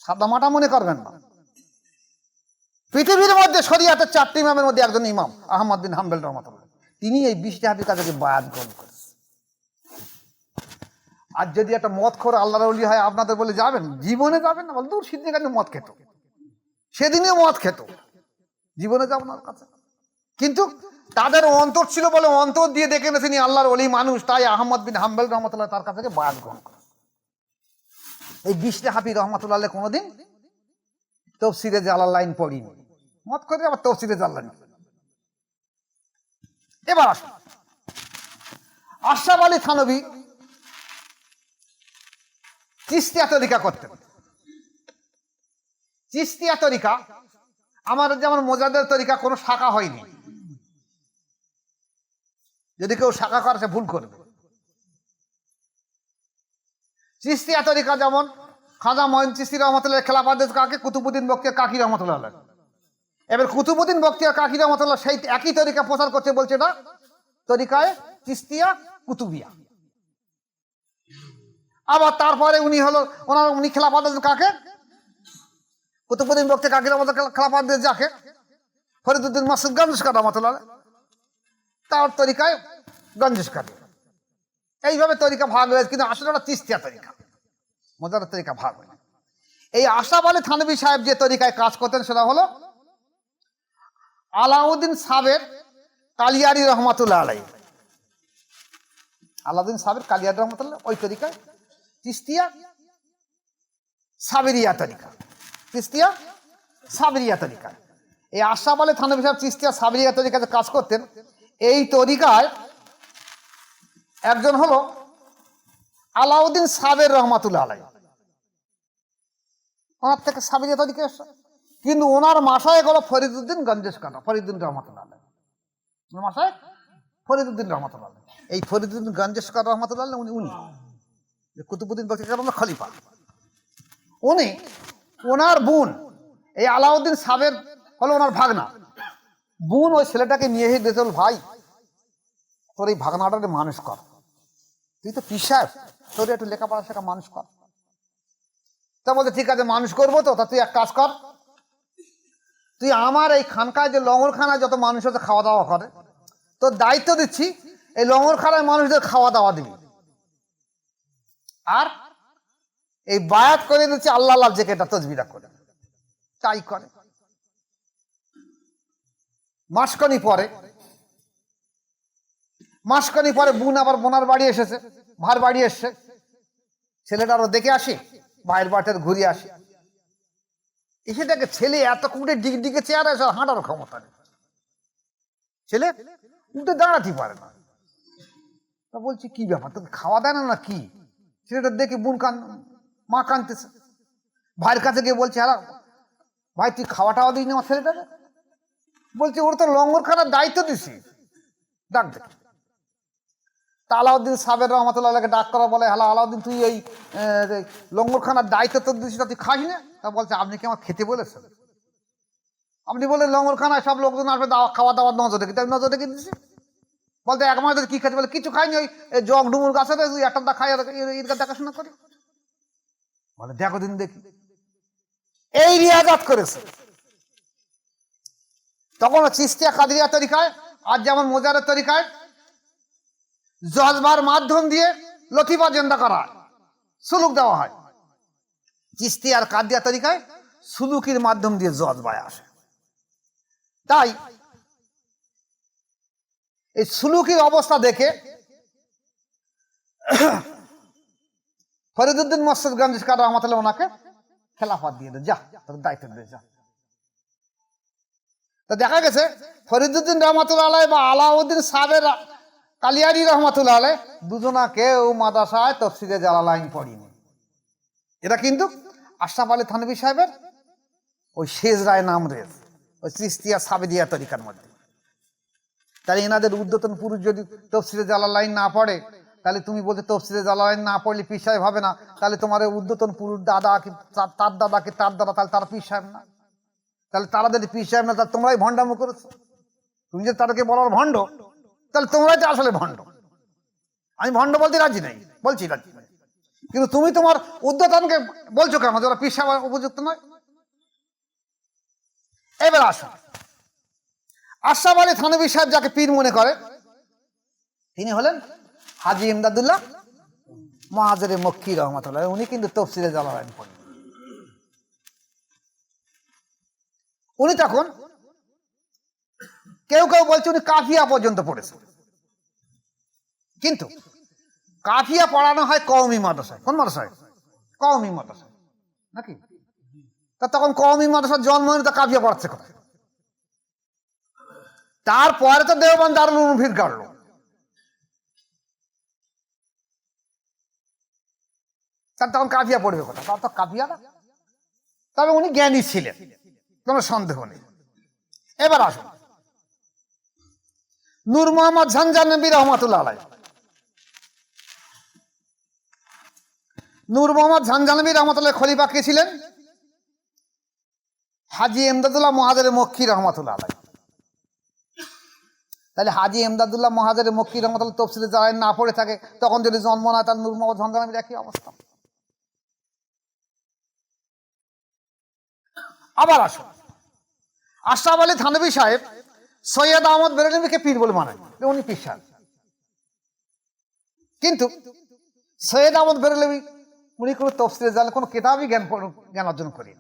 সাদা মাটা মনে করবেন না। পৃথিবীর মধ্যে শরিয়াতের চারটি ইমামের মধ্যে একজন ইমাম আহমদ বিন হাম্বল রহমতুল্লাহ, তিনি এই বৃষ্টি হাফির কাছে বায়াত গ্রহণ করেছেন। আর যদি একটা মদখোর আল্লাহর ওলি হয় আপনাদের বলে যাবেন? জীবনে যাবেন না। বল দূর, সিদ্ধি কাছে মদ খেত, সেদিনে মদ খেত, জীবনে যাব না ওর কাছে। কিন্তু তাদের অন্তর ছিল বলে অন্তর দিয়ে দেখে নিয়েছেন আল্লাহর ওলি মানুষ, তাই আহমদ বিন হাম্বল রহমতুল্লাহ তার কাছে বায়াত গ্রহণ করে। এই বৃষ্টি হাফি রহমতুল্লাহ কোনোদিন তাফসীরে জালালাইন পড়িনি, মত করে আবার তাফসীরে জালালাইন। এবার আসুন, আশরাফ আলী থানভী চিশতিয়া তরিকা করতেন। চিশতিয়া তরিকা আমাদের যেমন মোজাদ্দেদ তরিকা কোনো শাখা হয়নি, যদি কেউ শাখা করে সে ভুল করবে। চিশতিয়া তরিকা যেমন খাজা মঈন চিশতি রহমতুল্লাহ খেলাফত কাকে, কুতুবুদ্দিন বখতিয়ার কাকি রহমতুল্লাহ। এবার কুতুবুদ্দিন বখতিয়ার কাকি রহমতুল্লাহ সেই একই তরিকা প্রচার করছে, বলছে এটা তরিকায় চিশতিয়া কুতুবিয়া। আবার তারপরে উনি খেলাফত কাকে, কুতুবুদ্দিন বখতিয়ার কাকি রহমতুল্লাহ খেলাফত যাকে ফরিদুদ্দিন মাসুদ গঞ্জেশকার রহমতুল্লাহ, তার তরিকায় গঞ্জেশকার। এইভাবে তরিকা ভাগ হয়েছে, কিন্তু আসলে ওটা চিশতিয়া তরিকা, মোজাদ্দেদ তরিকা ভাগ হয় না। এই আশরাফ আলী থানভী সাহেব যে তরিকায় কাজ করতেন সেটা হলো আলাউদ্দিন সাবের কালিয়ারি রহমতুল্লাহ আলাই। আলাউদ্দিন সাবের কালিয়ারি রহমতুল্লাহ ওই তরিকায় চিশতিয়া সাবেরিয়া তরিকা, চিশতিয়া সাবেরিয়া তরিকা। এই আশরাফ আলী থানভী সাহেব চিশতিয়া সাবেরিয়া তরিকাতে কাজ করতেন। এই তরিকায় একজন হলো আলাউদ্দিন সাবের রহমাতুল্লাহ আলাই, ওনার থেকে সাবেরিয়া তরিকা এসছে। কিন্তু ওনার মাসায়েখ হলো ফরিদুদ্দিন গঞ্জেশকার, ফরিদুদ্দিন রহমাতুল্লাহ আলাই, মাসায়েখ ফরিদুদ্দিন রহমাতুল্লাহ আলাই। এই ফরিদুদ্দিন গঞ্জেশকার রহমাতুল্লাহ উনি কুতুবুদ্দিন বখতিয়ার খলিফা। উনি ওনার বোন এই আলাউদ্দিন সাবের হলো ওনার ভাগনা। বোন ওই ছেলেটাকে নিয়ে দিয়েছে, ভাই তোর এই ভাগনাটাকে মানুষ কর, তুই তো পীর সাহেব, তোর একটু লেখাপড়া শেখা মানুষ কর। তা বলতে ঠিক আছে মানুষ করবো তো, তা তুই এক কাজ কর, তুই আমার এই খানকায় যে লঙ্গরখানায় যত মানুষ আছে খাওয়া দাওয়া করে, তোর দায়িত্ব দিচ্ছি এই লঙ্গরখানায় মানুষদের খাওয়া দাওয়া দিবি, আর এই বায়াত করে দিচ্ছি আল্লাহ আল্লাহ যে এটা তসবিরা করে। তাই করে। মাসখানি পরে বোন আবার বোনার বাড়ি এসেছে, ভাইয়ের বাড়ি এসছে, ছেলেটারও দেখে আসি, ভাইয়ের বাড়িতে ঘুরিয়ে আসি। এসে দেখে ছেলে এত কুটে ডিগে চেয়ারে এসে হাঁটার ক্ষমতা নেই, ছেলে উঠে দাঁড়াতে পারে না। তা বলছি কি ব্যাপার, তোকে খাওয়া দেয় না কি? ছেলেটা দেখে মা কাঁদতেছে। ভাইয়ের কাছে গিয়ে বলছে হ্যাঁ ভাই তুই খাওয়া টাওয়া দিস না আমার ছেলেটাকে? বলছে ওর তো লঙ্গরখানার দায়িত্ব দিছি, ডাক দেখ। তা আলাউদ্দিন সাবের রহমতুল্লাহকে ডাক করা, বলে হ্যালো আলাউদ্দিন তুই এই লঙ্গরখানার দায়িত্ব তো দিচ্ছিস, তুই খাস না? তা বলছে আপনি কি আমার খেতে বলেছেন? আপনি বলে লঙ্গরখানায় সব লোকজন আসবে খাওয়া দাওয়ার নজর রেখে, তাই নজর রেখে দিচ্ছি। বলতে এক মাস কি খেতে, বলে কিছু খাইনি, ওই জগ ডুমুর গাছে একটা খাই এর দেখাশোনা করি। বলে দেখো দিন দেখি। এই রিয়াজাত করেছে। তখন চিশতিয়া কাদরিয়া তরিকায়, আর যেমন মোজারের তরিকায় জজবার মাধ্যম দিয়ে লতিফা জেন্দা করা হয়, সুলুক দেওয়া হয়। চিশতিয়া আর কাদরিয়া তরিকায় সুলুকির মাধ্যম দিয়ে জজবায় আসে। তাই এই সুলুকির অবস্থা দেখে ফরিদুদ্দিন মসজিদগঞ্জ রহমাতুল্লাহ ওনাকে খেলাফত দিয়ে দেয়, যা তোর দায়িত্ব দিয়ে যা। তো দেখা গেছে ফরিদুদ্দিন রহমাতুল্লাহ আলাই বা আলাউদ্দিন সাবের কালিয়ারি রহমাতুল্লাহ আলাই দুজনা কেউ মাদ্রাসায় তফসিরে জালালাইন পড়িনি। এটা কিন্তু আশরাফ আলী থানভী সাহেবের ওই শেষ রায় নামরের ওই চিশতিয়া সাবেদিয়া তরিকার মধ্যে। তাহলে এনাদের উদ্যতন পুরুষ যদি তফসিরে জালালাইন না পড়ে, তাহলে তুমি বলতে তফসিরে জালালাইন না পড়লে পীর সাহেব হবে না, তাহলে তোমার উদ্যতন পুরুষ দাদা কি তার দাদা কি তার দাদা, তাহলে তারা পীর সাহেব না। তাহলে তারা যদি পীর সাহেব না, তাহলে তোমরাই ভণ্ডামো করেছো। তুমি যদি তাদেরকে বলার ভণ্ড, তাহলে তোমরাই তো আসলে ভণ্ড। আমি ভণ্ড বলতে রাজি নাই, বলছি রাজি নাই, কিন্তু তুমি তোমার উদ্যতনকে বলছো কেন যারা পীর সাহেব উপযুক্ত নয়? এবার আসুন, আশরাফ আলী থানভী সাহেব যাকে পীর মনে করে, তিনি হলেন হাজী ইমদাদুল্লাহ মুহাজিরে মক্কি রহমাতুল্লাহ। উনি কিন্তু তফসিরে জালালাইন পড়েন। উনি তখন কেউ কেউ বলছে উনি কাফিয়া পর্যন্ত পড়েছেন, কিন্তু কাফিয়া পড়ানো হয় কওমি মাদ্রাসায়। কোন মাদ্রাসায়? কওমি মাদ্রাসায়, নাকি? তা তখন কওমি মাদ্রাসার জন্ম হয়নি, তা কাফিয়া পড়াচ্ছে কোথায়? তারপরে তো দেওবন্দ দারুল উলুম ভিড় কাটলো। তার তখন কাফিয়া পড়বে কোথায়? তার তো কাফিয়া না। তবে উনি জ্ঞানী ছিলেন, কোনো সন্দেহ নেই। এবার আসুন নূর মোহাম্মদ ঝানজানবী রহমাতুল্লাহ আলাইহ। নূর মোহাম্মদ ঝানজানবী রহমাতুল্লাহ খলিফা কে ছিলেন? হাজী ইমদাদুল্লাহ মুহাজিরে মক্কি রহমাতুল্লাহ আলাইহ। তাহলে হাজী ইমদাদুল্লাহ মুহাজিরে মক্কি রহমাতুল্লাহ তফসিরে জালালাইন না পড়ে থাকে, তখন যদি জন্ম না, তার নূর মোহাম্মদ ঝানজানবীর একই অবস্থা। আবার আসুন, আশরাফ আলী থানভী সাহেব সৈয়দ আহমদ বেরেলভীকে পীর বলে মানেন, উনি পীর সাহেব। কিন্তু সৈয়দ আহমদ বেরেলভী উনি কোনো তফসিরে জালালাইন কোনো কিতাবই জ্ঞান অর্জন করেন,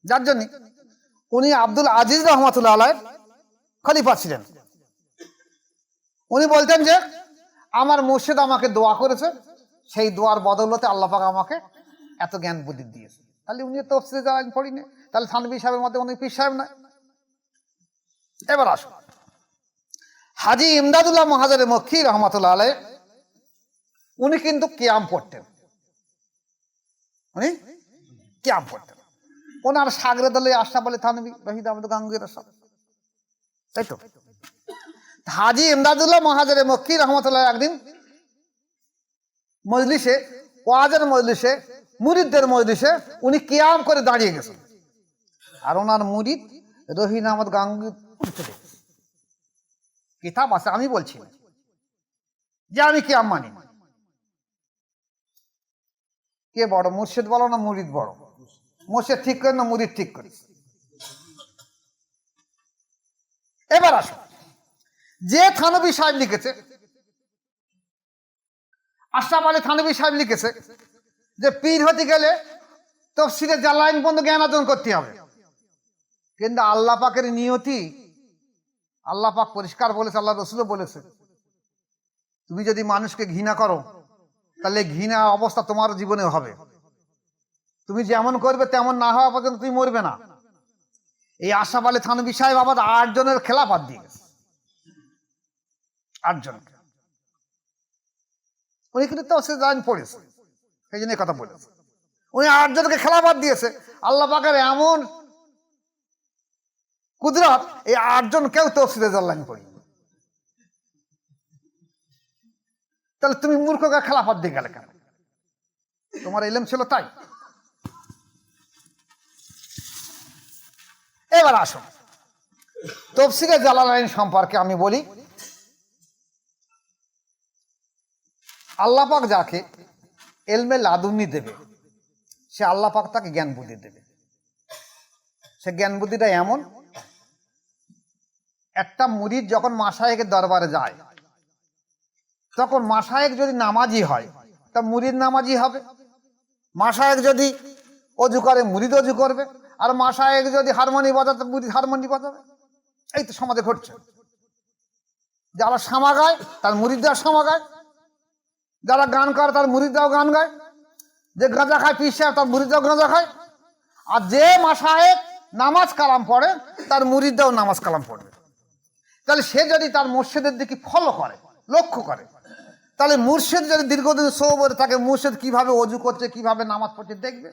যার জন্য উনি আব্দুল আজিজ রহমাতুল্লাহ আলাইহ খলিফা ছিলেন। উনি বলতেন যে আমার মুর্শিদ আমাকে দোয়া করেছে, সেই দোয়ার বদৌলতে আল্লাহ পাক আমাকে এত জ্ঞান বুদ্ধি দিয়েছে। তাহলে উনি তফসিরে জালালাইন পড়িনি, তাহলে থানভী সাহেবের মধ্যে উনি পীর সাহেব নয়। এবার আসুন হাজী ইমদাদুল্লাহ মুহাজিরে মক্কি রহমাতুল্লাহ আলাইহ, উনি কিন্তু কিয়াম পড়তেন। উনি কিয়াম পড়তেন। ওনার শাগরেদ হলে আশরাফ আলী থানভী, রশিদ আহমদ গাঙ্গুহির সব, তাই তো? হাজী ইমদাদুল্লাহ মুহাজিরে মক্কি রহমাতুল্লাহ একদিন মজলিসে, ওয়াজের মজলিসে, মুরিদদের মজলিসে উনি কিয়াম করে দাঁড়িয়ে গেছেন, আর ওনার মুরিদ রশিদ আহমদ গাঙ্গুহি উঠে গেছে। কিতাব আছে, আমি বলছি যে আমি কিয়াম মানি। কে বড়, মুর্শিদ বলো না মুরিদ বড়? মুর্শিদ ঠিক করে না মুরিদ ঠিক করে? এবার আসো, যে থানভী সাহেব লিখেছে, আশরাফ আলী থানভী সাহেব লিখেছে যে পীর হতে গেলে তফসিরে জালালাইন পর্যন্ত জ্ঞান অর্জন করতে হবে, কিন্তু আল্লাহ পাকের নিয়তি, আল্লাহ পাক পরিষ্কার বলেছে, আল্লাহ রসুলও বলেছে, তুমি যদি মানুষকে ঘৃণা করো, তাহলে ঘৃণা অবস্থা তোমার জীবনে হবে। তুমি যেমন করবে তেমন না হওয়া পর্যন্ত তুমি মরবে না। এই আশরাফ আলী থানভী সাহেব আবার 8 জনের খেলাফত দিয়ে গেছে, 8 জনকে। উনি কিন্তু তফসিরে জালালাইন পড়েছে, সেই জন্য কথা বলেছে। উনি 8 জনকে খেলাফত দিয়েছে। আল্লাহ পাকের এমন কুদরত, এই 8 জন কেউ তফসিরে জালালাইন পড়ি। তাহলে তুমি মূর্খকে খেলাফত দিয়ে গেলে কেন? তোমার ইলম ছিল তাই? এবার আসুন তফসিরে জালালাইন সম্পর্কে আমি বলি। আল্লাহ পাক যাকে ইলমে লাদুন্নি দেবে, সে আল্লাহ পাক তাকে জ্ঞান বুদ্ধি দেবে। সে জ্ঞান বুদ্ধিটা এমন, একটা মুরিদ যখন মাশায়েখের দরবারে যায় তখন মাশায়েখ যদি নামাজি হয় তা মুরিদ নামাজি হবে, মাশায়েখ যদি অজু করে মুরিদ অজু করবে, আর মাশায়েখ যদি হারমোনি বাজাতে মুরিদ হারমোনি বাজাবে। এই তো সমাজে ঘটছে। যারা সামা গায় তার মুরিদরা সামা গায়, যারা গান করে তার মুরিদরাও গান গায়, যে গাঁজা খায় পীর সাহেব তার মুরিদরাও গাঁজা খায়, আর যে মাশায়েখ নামাজ কালাম পড়ে তার মুরিদরাও নামাজ কালাম পড়বে। তাহলে সে যদি তার মুর্শিদের দিকে ফলো করে, লক্ষ্য করে, তাহলে মুর্শিদ যদি দীর্ঘদিন সোবরে থাকে, মুর্শিদ কিভাবে অজু করছে, কিভাবে নামাজ পড়ছে দেখবে।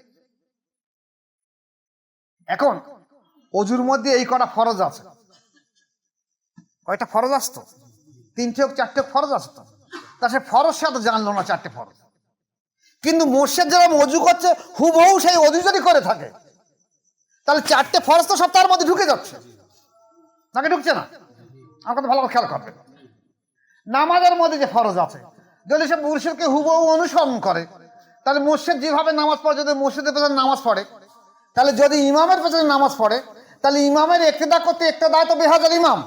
এখন অজুর মধ্যে এই কটা ফরজ আছে, কয়টা ফরজ আসতো? 3টে 4টে ফরজ আসতো। তা সে ফরজ সাথে জানলো না 4টে ফরজ, কিন্তু মুর্শিদ যেরকম অজু করছে হুবহু সেই অজু যদি করে থাকে তাহলে 4টে ফরজ তো সব তার মধ্যে ঢুকে যাচ্ছে, নাকি ঢুকছে না? আমার কথা ভালো করে খেয়াল করবে। নামাজের মধ্যে যে ফরজ আছে যদি সে মুর্শিদকে হুবহু অনুসরণ করে, তাহলে মুর্শিদ যেভাবে নামাজ পড়ে, যদি মুর্শিদের পেছনে নামাজ পড়ে, তাহলে যদি ইমামের পেছনে নামাজ পড়ে, তাহলে ইমামের ইক্তেদা করতে ইক্তেদা তো বেহাজার ইমাম,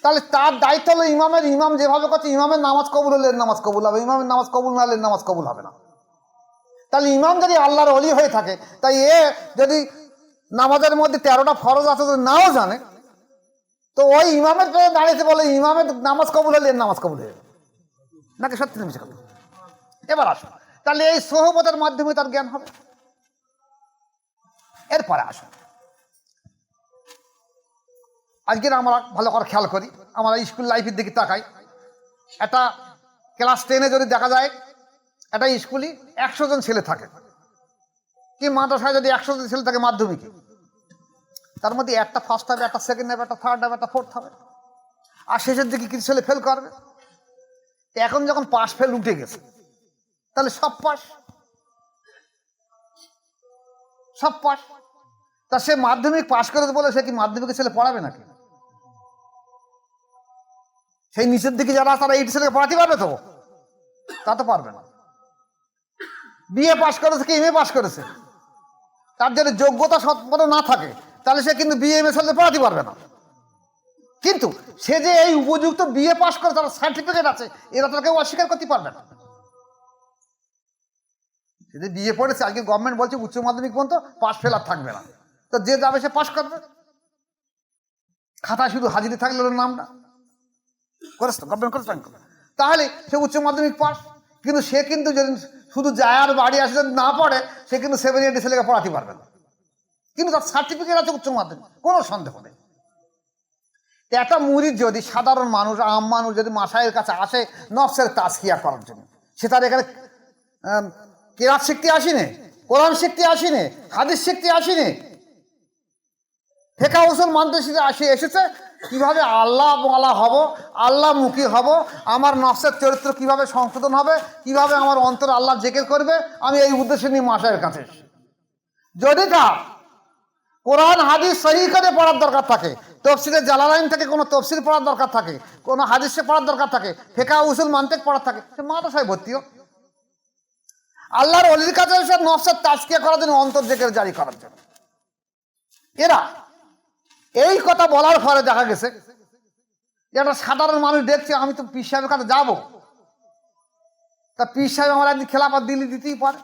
তাহলে তার দায়িত্ব হলো ইমামের, ইমাম যেভাবে করছে ইমামের নামাজ কবুল হলে নামাজ কবুল হবে, ইমামের নামাজ কবুল না হলে নামাজ কবুল হবে না। তাহলে ইমাম যদি আল্লাহর ওলি হয়ে থাকে, তাই এ যদি নামাজের মধ্যে 13টা ফরজ আছে যদি নাও জানে, তো ওই ইমামের পেছনে দাঁড়িয়েছে বলে ইমামের নামাজ কবুল হলে নামাজ কবুল হয়ে যাবে, নাকি সত্যি মিশে কথা? এবার আসো, তাহলে এই সোহবতের মাধ্যমে তার জ্ঞান হবে। এরপরে আসো, আজকের আমরা ভালো করে খেয়াল করি, আমরা স্কুল লাইফের দিকে তাকাই। একটা ক্লাস 10-এ যদি দেখা যায় একটা স্কুলে 100 জন ছেলে থাকে, কি মাদ্রাসায় যদি 100 জন ছেলে থাকে মাধ্যমিকে, তার মধ্যে একটা ফার্স্ট হবে, একটা সেকেন্ড হবে, একটা থার্ড হবে, একটা ফোর্থ হবে, আর শেষের দিকে কিছু ছেলে ফেল করবে। এখন যখন পাস ফেল উঠে গেছে, তাহলে সব পাস, সব পাস। তা সে মাধ্যমিক পাস করে বলে সে কি মাধ্যমিকের ছেলে পড়াবে নাকি? সেই নিচের দিকে যারা তারা 8 ছেলেকে পড়াতে পারবে তো? তা তো পারবে না। বিএ পাস করেছে কি এমএ পাস করেছে, তার যদি যোগ্যতা সম্পন্ন না থাকে তাহলে সে কিন্তু বিএ এমএ ছেলেকে পড়াতে পারবে না। কিন্তু সে যে এই উপযুক্ত বিএ পাস করে তার সার্টিফিকেট আছে, এরা তো কেউ অস্বীকার করতে পারবে না। যদি বিএ পড়েছে, আজকে গভর্নমেন্ট বলছে উচ্চ মাধ্যমিক পর্যন্ত পাস ফেল আর থাকবে না, তো যে যাবে সে পাস করবে, খাতায় শুধু হাজিরি থাকলে ওর নামটা করেছে তো গভর্নমেন্ট করেছে, তাহলে সে উচ্চ মাধ্যমিক পাস। কিন্তু সে কিন্তু যদি শুধু যায় আর বাড়ি আসে যদি না পড়ে, সে কিন্তু 7-8 ছেলেকে পড়াতে পারবে না, কিন্তু তার সার্টিফিকেট আছে উচ্চ মাধ্যমিক, কোনো সন্দেহ নেই। একটা মুরিদ যদি সাধারণ মানুষ, আম মানুষ যদি মাশায়েখের কাছে আসে নফসের তাজকিয়া করার জন্য, সে তার এখানে কেরাত শিখতে আসেনি, কোরআন শিখতে আসেনি, হাদিস শিখতে আসেনি, ফিকহ উসুল মানতে এসেছে কিভাবে আল্লাহ ওয়ালা হব, আল্লাহ মুখী হব, আমার নফসের চরিত্র কিভাবে সংশোধন হবে, কিভাবে আমার অন্তর আল্লাহ জিকির করবে, আমি এই উদ্দেশ্যে নিয়ে মাশায়েখের কাছে এসেছি। যদি তা কোরআন হাদিস সহি করে পড়ার দরকার থাকে, তফসিরে জালালাইন থেকে কোনো তফসির পড়ার দরকার থাকে, কোনো হাদিসে পড়ার দরকার থাকে, ফিকহ উসুল মানতে পড়ার থাকে, সে মাদ্রাসায় ভর্তি হোক। আল্লাহর ওলির কাছে এসে নফসের তাজকিয়া করার জন্য, অন্তর জিকির জারি করার জন্য। এরা এই কথা বলার ফলে দেখা গেছে যে একটা সাধারণ মানুষ দেখছে আমি তো পীর সাহেবের কাছে যাবো, তা পীর সাহেব আমার একদিন খেলাফত দিতেই পারে।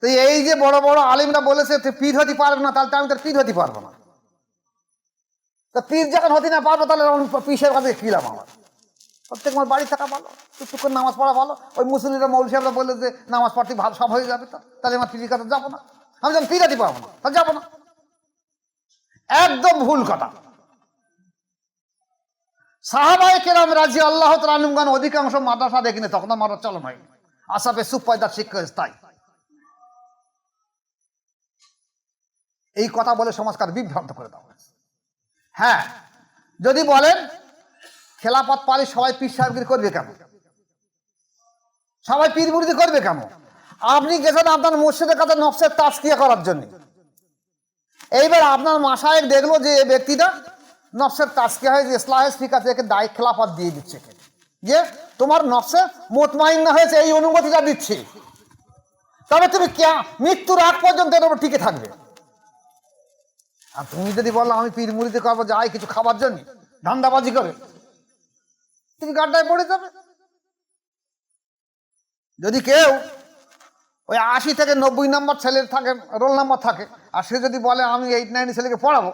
তো এই যে বড় বড় আলিমরা বলেছে পীর হতে পারবে না, তাহলে আমি তার পীর হতে পারবো না। তা পীর যখন হতে না পারবো তাহলে পীর সাহেবের কাছে কি লাভ আমার? প্রত্যেক আমার বাড়ি থাকা ভালো, চুপ করে নামাজ পড়া ভালো। ওই মুসলিমরা মৌল সাহেবরা বলে যে নামাজ পড়তে ভালো সব হয়ে যাবে, তাহলে আমার পীরের কাছে যাবো না, আমি যখন পীর হতে পারবো না তাহলে যাবো না। একদম ভুল কথা। সাহাবায়ে কেরাম রাদিয়াল্লাহু তাআলা আনহুগণ অধিকাংশ মাদ্রাসা দেখিনি, তখন মাদ্রাসা চালু হয়নি, আসাবে সুপায়দার শিক্ষা স্থায়ী। এই কথা বলে সমাজকে বিভ্রান্ত করে দেওয়া হয়েছে। হ্যাঁ, যদি বলেন খেলাফত পালি সবাই পীর সাহেবগিরি করবে কেন, সবাই পীর মুরিদি করবে কেন? আপনি গেছেন আপনার মুর্শিদের কাছে নফসের তাজকিয়া করার জন্য, এইবার আপনার মাশায়েখ দেখলো যে এই ব্যক্তিটা নফসের তাজকিয়া হয়েছে, ইসলাহে ঠিক আছে, একে দায়িত্ব খেলাফত দিয়ে দিচ্ছে, যে তোমার নফসে মুতমাইন্না হয়েছে এই অনুমতিটা দিচ্ছি, তবে তুমি মৃত্যুর আগ পর্যন্ত এর উপর টিকে থাকবে। আর তুমি যদি বলো আমি পীর মুড়িতে করবো যাই কিছু খাবার জন্য, ধান্দাবাজি করে, তুমি গাড্ডায় পড়ে যাবে। যদি কেউ ওই 80 থেকে 90 নম্বর ছেলের থাকে, রোল নাম্বার থাকে, আর সে যদি বলে আমি 8, 9 ছেলেকে পড়াবো,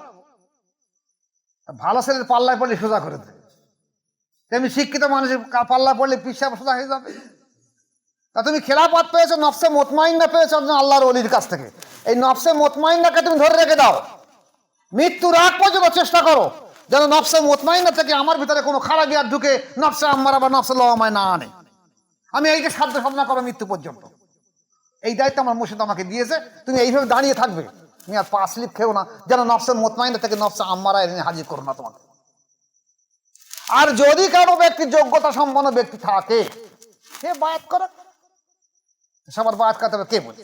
ভালো ছেলের পাল্লায় পড়লে সোজা করে দেবে। তেমনি শিক্ষিত মানুষের পাল্লায় পড়লে পিসাব সোজা হয়ে যাবে। তা তুমি খেলাফত পেয়েছো, নফসে মুতমাইন্না পেয়েছো আল্লাহর ওলির কাছ থেকে। এই নফসে মুতমাইন্নাকে তুমি ধরে রেখে দাও, মৃত্যুর আগ পর্যন্ত চেষ্টা করো যেন নফসে মুতমাইন্না থেকে আমার ভিতরে কোনো খারাপ আর ঢুকে নফসে আম্মারা বা নফসে লওয়ামায় না আনে। আমি এইটা সাধ্য সাধনা করো মৃত্যু পর্যন্ত। এই দায়িত্ব আমার মুর্শিদ আমাকে দিয়েছে। তুমি এইভাবে দাঁড়িয়ে থাকবে, তুমি আর পা স্লিপ খেও না যেন নফসে মুতমাইন্না থেকে নফসে আম্মারা এনে হাজির করো না তোমাকে। আর যদি কারো ব্যক্তি যোগ্যতা সম্পন্ন ব্যক্তি থাকে, সে বায়াত করে। সবার বায়াত করতে হবে কে বলে?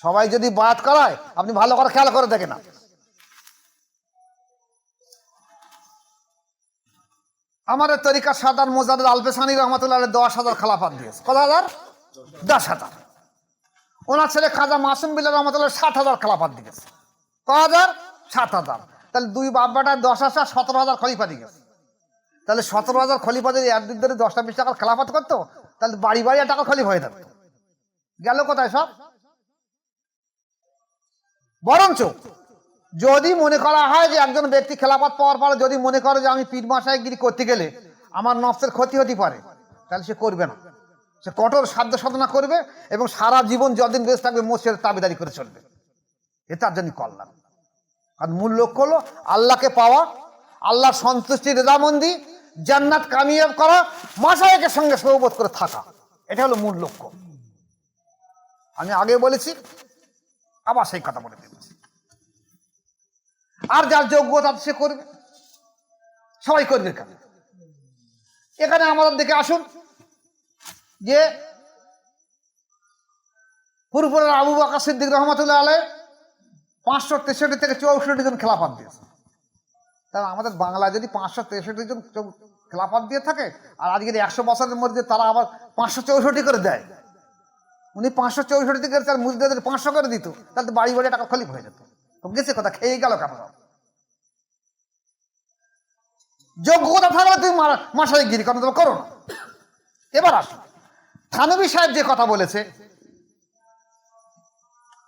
সবাই যদি বায়াত করায়, আপনি ভালো করে খেয়াল করে দেখে না, আমাদের তরিকা সাদার মোজাদ্দেদ আলপেসানি রহমতুল্লাহ 10,000 খেলাফত দিয়েছে। কত হাজার? 10,000। ওনার ছেলে খাজা মাসুম বিল্লাহ রহমতুল্লাহ 60,000 খেলাফত দিয়েছে। কত হাজার? 7,000। তাহলে দুই বাব্বাটা 10,000, 17,000 খলিফা দিয়েছে। তাহলে 17,000 খলিফা যদি একদিক ধরে 10টা-20 টাকার খেলাফত করতো, তাহলে বাড়ি বাড়ি টাকা খলিফা হয়ে থাকতো। গেল কোথায় সব? বরঞ্চ যদি মনে করা হয় যে একজন ব্যক্তি খেলাফত পাওয়ার পরে যদি মনে করে যে আমি পীর মাশায়েখগিরি করতে গেলে আমার নফসের ক্ষতি হতে পারে, তাহলে সে করবে না। সে কঠোর সাধ্য সাধনা করবে এবং সারা জীবন যতদিন বেঁচে থাকবে মসজিদের তাবেদারি করে চলবে। এ তার জন্য কল্যাণ। কারণ মূল লক্ষ্য হলো আল্লাহকে পাওয়া, আল্লাহর সন্তুষ্টি, রেজামন্দি, জান্নাত কামিয়াব করা, মাশায়েখের সঙ্গে সহবত করে থাকা। এটা হলো মূল লক্ষ্য। আমি আগে বলেছি, আবার সেই কথা বলে দিচ্ছি। আর যার যোগ্যতা সে করবে, সবাই করবে। কেন? এখানে আমাদের দিকে আসুন যে ফুরফুরার আবু বকর সিদ্দিক রহমতুল্লাহ আলাইহ 563 থেকে 64 জন খেলাফত দিয়েছে। তাহলে আমাদের বাংলায় যদি 563 জন খেলাফত দিয়ে থাকে, আর আজকের 100 বছরের মধ্যে তারা আবার 564 করে দেয়, উনি 564 থেকে তার মুজদাদের 500 করে দিত, তাহলে তো বাড়ি বাড়ি টাকা খলিফা হয়ে যেত। তো গেছে কথা, খেয়ে গেল কেন? যোগ্যতা থাকলে তুমি মাশায়েখগিরি করো, তুমি করো না। এবার আসুন, থানভী সাহেব যে কথা বলেছে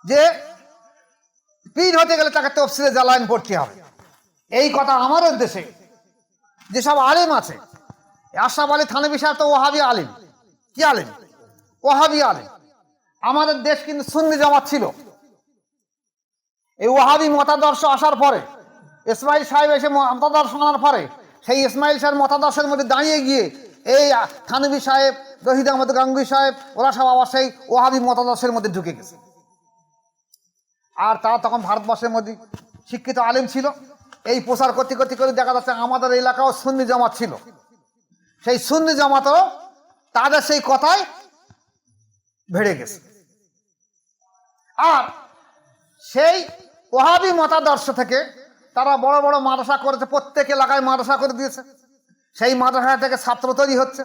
যে পীর হতে গেলে তাকে তফসিরে জালালাইন পড়তে হবে, এই কথা আমাদের দেশে যেসব আলেম আছে, আশরাফ আলী থানভী সাহেব তো ওয়াহাবি আলেম। কি আলেম? ওয়াহাবি আলেম। আমাদের দেশ কিন্তু সুন্নি জামাত ছিল। এই ওয়াহাবি মতাদর্শ আসার পরে, ইসমাইল সাহেব এসে মতাদর্শ আনার পরে, সেই ইসমাইল সাহেব মতাদর্শের মধ্যে দাঁড়িয়ে গিয়ে এই থানভী সাহেব, রহিদ আহমদ গাঙ্গুহি সাহেব, ওরা সব আবার সেই ওয়াহাবি মতাদর্শের মধ্যে ঢুকে গেছে। আর তারা তখন ভারতবর্ষের মধ্যে শিক্ষিত আলেম ছিল। এই প্রচার করতে করতে করে দেখা যাচ্ছে আমাদের এলাকাও সুন্নি জামাত ছিল। সেই সুন্নি জামাতও তাদের সেই কথায় ভেড়ে গেছে। আর সেই ওয়াহাবি মতাদর্শ থেকে তারা বড় বড় মাদ্রাসা করেছে, প্রত্যেক এলাকায় মাদ্রাসা করে দিয়েছে। সেই মাদ্রাসা থেকে ছাত্র তৈরি হচ্ছে,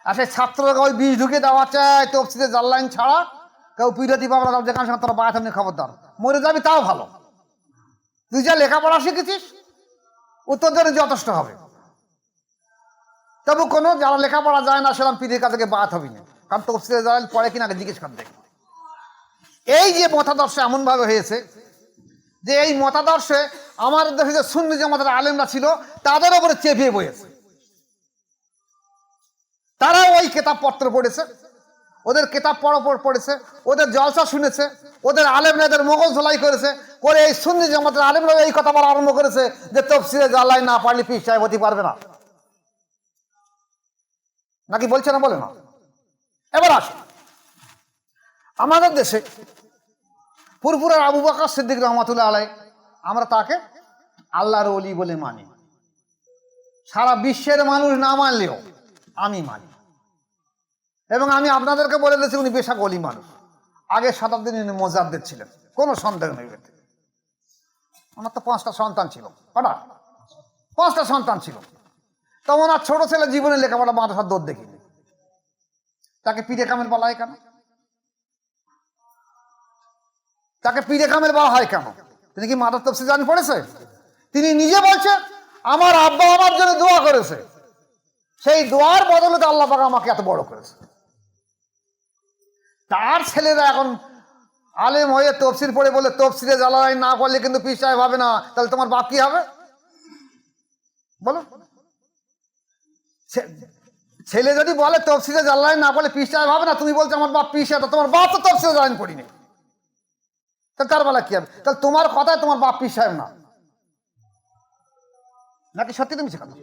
আর সেই ছাত্রকে ওই বীজ ঢুকে দেওয়া চায় তফসিরে জালালাইন ছাড়া কেউ পিরতি পাবো না। যেখানে সেখানে তোরা বায়াত এমনি খবরদার, মরে যাবি তাও ভালো। তুই যা লেখাপড়া শিখেছিস উত্তর জন্য যথেষ্ট হবে। তবু কোনো যারা লেখাপড়া যায় না সেরকম পীরের কাছে বায়াত হবি না, কারণ তফসিরে জালালাইন পড়ে কিনা আগে জিজ্ঞেস করে দেখি। এই যে মতাদর্শ এমন ভাবে হয়েছে যে এই মতাদর্শে আমাদের দেশে যে সুন্নি জামাতের আলেমরা ছিল তাদের উপরে চেপিয়ে বয়েছে। তারা ওই কেতাবপত্র পড়েছে, ওদের কেতাব পড়েছে, ওদের জলসা শুনেছে, ওদের আলেমরা এদের মগজ ধোলাই করেছে, করে এই সুন্নি জামাতের আলেমরা এই কথা বলা আরম্ভ করেছে যে তফসিরে জালালাইন না পারলে পীর সাহেব হতে পারবে না। নাকি বলছে না? বলে না। এবার আসুন, আমাদের দেশে ফুরফুরার আবু বকর সিদ্দিক রহমতুল্লাহ আলাইহ, আমরা তাকে আল্লাহর ওলি বলে মানি। সারা বিশ্বের মানুষ না মানলেও আমি মানি, এবং আমি আপনাদেরকে বলে দিয়েছি উনি বেশাক ওলি মানুষ। আগের শতাব্দীর উনি মুজাদ্দেদ ছিলেন, কোনো সন্দেহ নেই। আমার তো 5টা সন্তান ছিল। কটা? 5টা সন্তান ছিল। তো ওনার ছোট ছেলে জীবনে লেখাপড়া মাদ্রাসার দৌড় দেখিনি, তাকে পীরে কামেল বলা হয় কেন? তাকে পীরে কামেল বলা হয় কেন? তিনি কি মাদার তফসির জালালাইন পড়েছে? তিনি নিজে বলছে আমার আব্বা আমার জন্য দোয়া করেছে, সেই দোয়ার বদলে আল্লাহ পাক আমাকে এত বড় করেছে। তার ছেলেরা এখন আলেম হয়ে তফসির পড়ে বলে তফসিরে জালালাইন না পড়লে কিন্তু পীর সাহেব হবে না, তাহলে তোমার বাপ কি হবে বলো? ছেলে যদি বলে তফসিরে জালালাইন না পড়লে পীর সাহেব হবে না, তুমি বলছো আমার বাপ পীর সাহেব, তোমার বাপ তো তফসিরে জালালাইন পড়িনি, তাহলে তার বেলা কি হবে? তাহলে তোমার কথায় তোমার বাপ পীর সাহেব না, নাকি সত্যি তুমি শেখানো?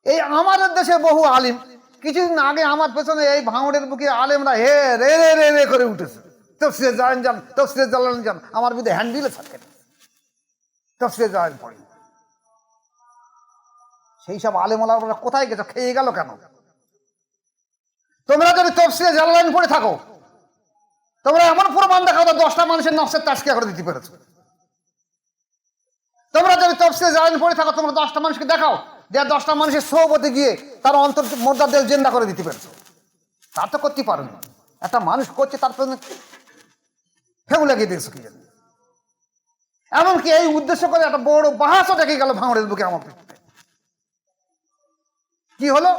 এই আমাদের দেশে বহু আলিম কিছুদিন আগে আমার পেছনে এই ভাঙড়ের বুকে আলেমরা হে রে রে রে রে করে উঠেছে, তফসিরে জালালাইন জান, তফসিরে জালালাইন জান, আমার বিরুদ্ধে হ্যান্ডবিলে থাকে, তফসিরে জালালাইন পড়ি। সেই সব আলেম ওলামারা কোথায় গেছো, খেয়ে গেল কেন? তোমরা যদি তফসিরে জালালাইন পড়ে থাকো, তোমরা এমন প্রমাণ দেখাও 10টা মানুষের নফসের তাজকিয়া করে দিতে পেরেছো। তোমরা যদি তফসিরে জালালাইন পড়ে থাকো, তোমরা 10টা মানুষকে দেখাও যে 10টা মানুষের সোহবতে গিয়ে তার অন্তর মোর্দা দিল জেন্দা করে দিতে পেরেছো। তা তো করতে পারোনি। একটা মানুষ করছে তার পেছনে ফেউ লাগিয়ে দিয়েছো কি জানি। এমনকি এই উদ্দেশ্য করে একটা বড় বাহাসও দেখে গেল ভাঙড়ের বুকে আমার পিছনে। কি হলো?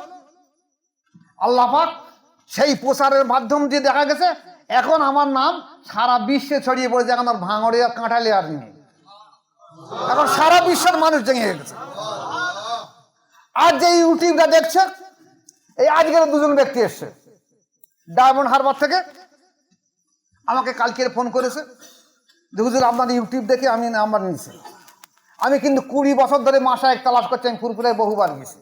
আল্লাহ পাক সেই প্রচারের মাধ্যম দিয়ে দেখা গেছে এখন আমার নাম সারা বিশ্বে ছড়িয়ে পড়েছে। এখন আর ভাঙড়ে আর কাঁঠালে আর নেই, এখন সারা বিশ্বের মানুষ জেগে গেছে। আর যে ইউটিউবটা দেখছে, এই আজকের 2জন ব্যক্তি এসছে ডায়মন্ড হারবার থেকে, আমাকে কালকে ফোন করেছে যে হুজুর আপনার ইউটিউব দেখে আমি নাম্বার নিয়েছি। আমি কিন্তু 20 বছর ধরে মাসা এক তালাশ করছি, আমি ফুরফুরায় বহুবার গেছি,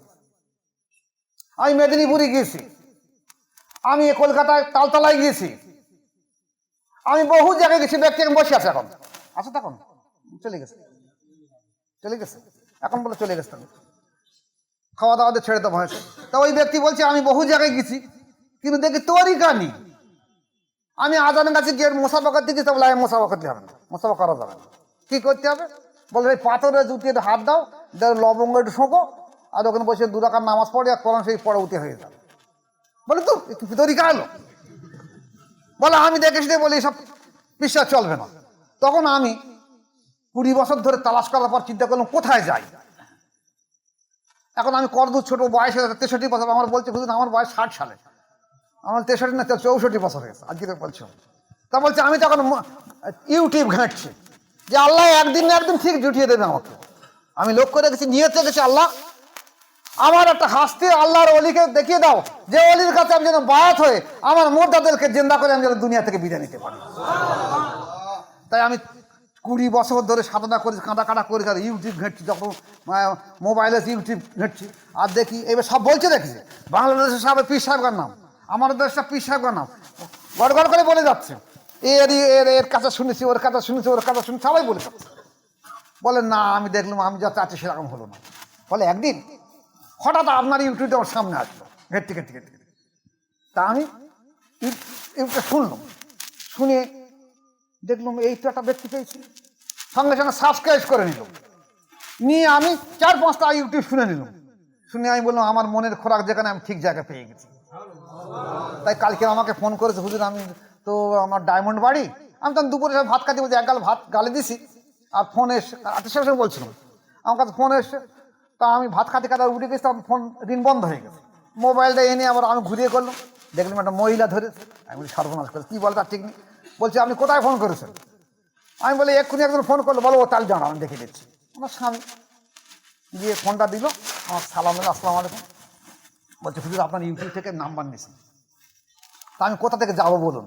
আমি মেদিনীপুরে গিয়েছি, আমি কলকাতায় তালতলায় গিয়েছি, আমি বহু জায়গায় গেছি। ব্যক্তি এখন বসে আছে, এখন আছে, তখন চলে গেছে এখন বলে চলে গেছে, খাওয়া দাওয়াতে ছেড়ে দেওয়া হয়েছে। তা ওই ব্যক্তি বলছে আমি বহু জায়গায় গেছি কিন্তু দেখি তরিকা নেই। আমি আজানের কাছে গিয়ে মোসাফা করতে গেছি, বলে মোসাফা করতে হবে না, মোসাফা করা যাবে না। কি করতে হবে? বলে এই পাথরের জুতিয়ে হাত দাও, লবঙ্গ একটু শোঁকো, আর ওখানে বসে 2 রাকাত নামাজ পড়ে আর কোরআন সেই পড়া উঠে হয়ে যাবে। বলে তো তরিকা এলো, বলে আমি দেখেছি বলে সব বিশ্বাস চলবে না। তখন আমি 20 বছর ধরে তালাশ করার পর চিন্তা করলাম কোথায় যাই। এখন আমি করদূর ছোট বয়স হয়ে 63 বছর, আমার বলছে বুঝুন আমার বয়স 60 সালে, আমার 63 না 64 বছর হয়েছে আজকে বলছে। তা বলছে আমি তখন ইউটিউব ঘাঁটছি যে আল্লাহ একদিন না একদিন ঠিক জুটিয়ে দেবে আমাকে। আমি লক্ষ্য রেখেছি, নিয়ত রেখেছি আল্লাহ আমার একটা হাসতে আল্লাহর অলিকে দেখিয়ে দাও, যে অলির কাছে আমি যেন বায়াত হয়ে আমার মোর্দাদেরকে জিন্দা করে আমি যেন দুনিয়া থেকে বিদায় নিতে পারি। তাই আমি 20 বছর ধরে সাধনা করেছি, কাঁদা করেছি, আর ইউটিউব ঘেঁটছি, যখন মোবাইলে ইউটিউব ঘেঁটছি আর দেখি এবার সব বলছে, দেখছি বাংলাদেশের সব পীর সাহেবকার নাম, আমাদের দেশটা পীর সাহেবকার নাম গড় গড় করে বলে যাচ্ছে। এর কাছে শুনেছি, ওর কাছে শুনেছি, ওর কাছে শুনেছি, সবাই বলে যাচ্ছে। বলে না আমি দেখলাম আমি যা চাচ্ছি সেরকম হলো না। বলে একদিন হঠাৎ আপনার ইউটিউবটা আমার সামনে আসলো, ঘেটতে। তা আমি ইউটিউবটা শুনলাম, শুনে দেখলাম এই তো একটা ব্যক্তি পেয়েছি, সঙ্গে সঙ্গে সাবস্ক্রাইব করে নিলাম, নিয়ে আমি 4-5টা ইউটিউব শুনে নিলাম। শুনে আমি বললাম আমার মনের খোরাক যেখানে আমি ঠিক জায়গায় পেয়ে গেছি। তাই কালকে আমাকে ফোন করেছে হুজুর আমি তো আমার ডায়মন্ড বাড়ি, আমি তখন দুপুরে ভাত খাতে বলছি, এক গাল ভাত গালে দিছি আর ফোন এসে সঙ্গে বলছিলাম, আমার কাছে ফোন এসছে। তা আমি ভাত খাতে উঠে গেছি, তখন ফোন রিং বন্ধ হয়ে গেছে। মোবাইলটা এনে আবার আমি ঘুরিয়ে করলাম, দেখলাম একটা মহিলা ধরেছে। আমি বলি সর্বনাশ করে, কী বলে তার ঠিক নেই। বলছে আপনি কোথায় ফোন করেছেন? আমি বলি এক্ষুনি একজন ফোন করলো, বলো ও তাল জানা, আমি দেখে দিচ্ছি। আমার স্বামী গিয়ে ফোনটা দিল, আমার সালাম দিল, আসসালামু আলাইকুম। বলছে হুজুর আপনার ইউটিউব থেকে নাম্বার নিয়েছি। তা আমি কোথা থেকে যাবো বলুন?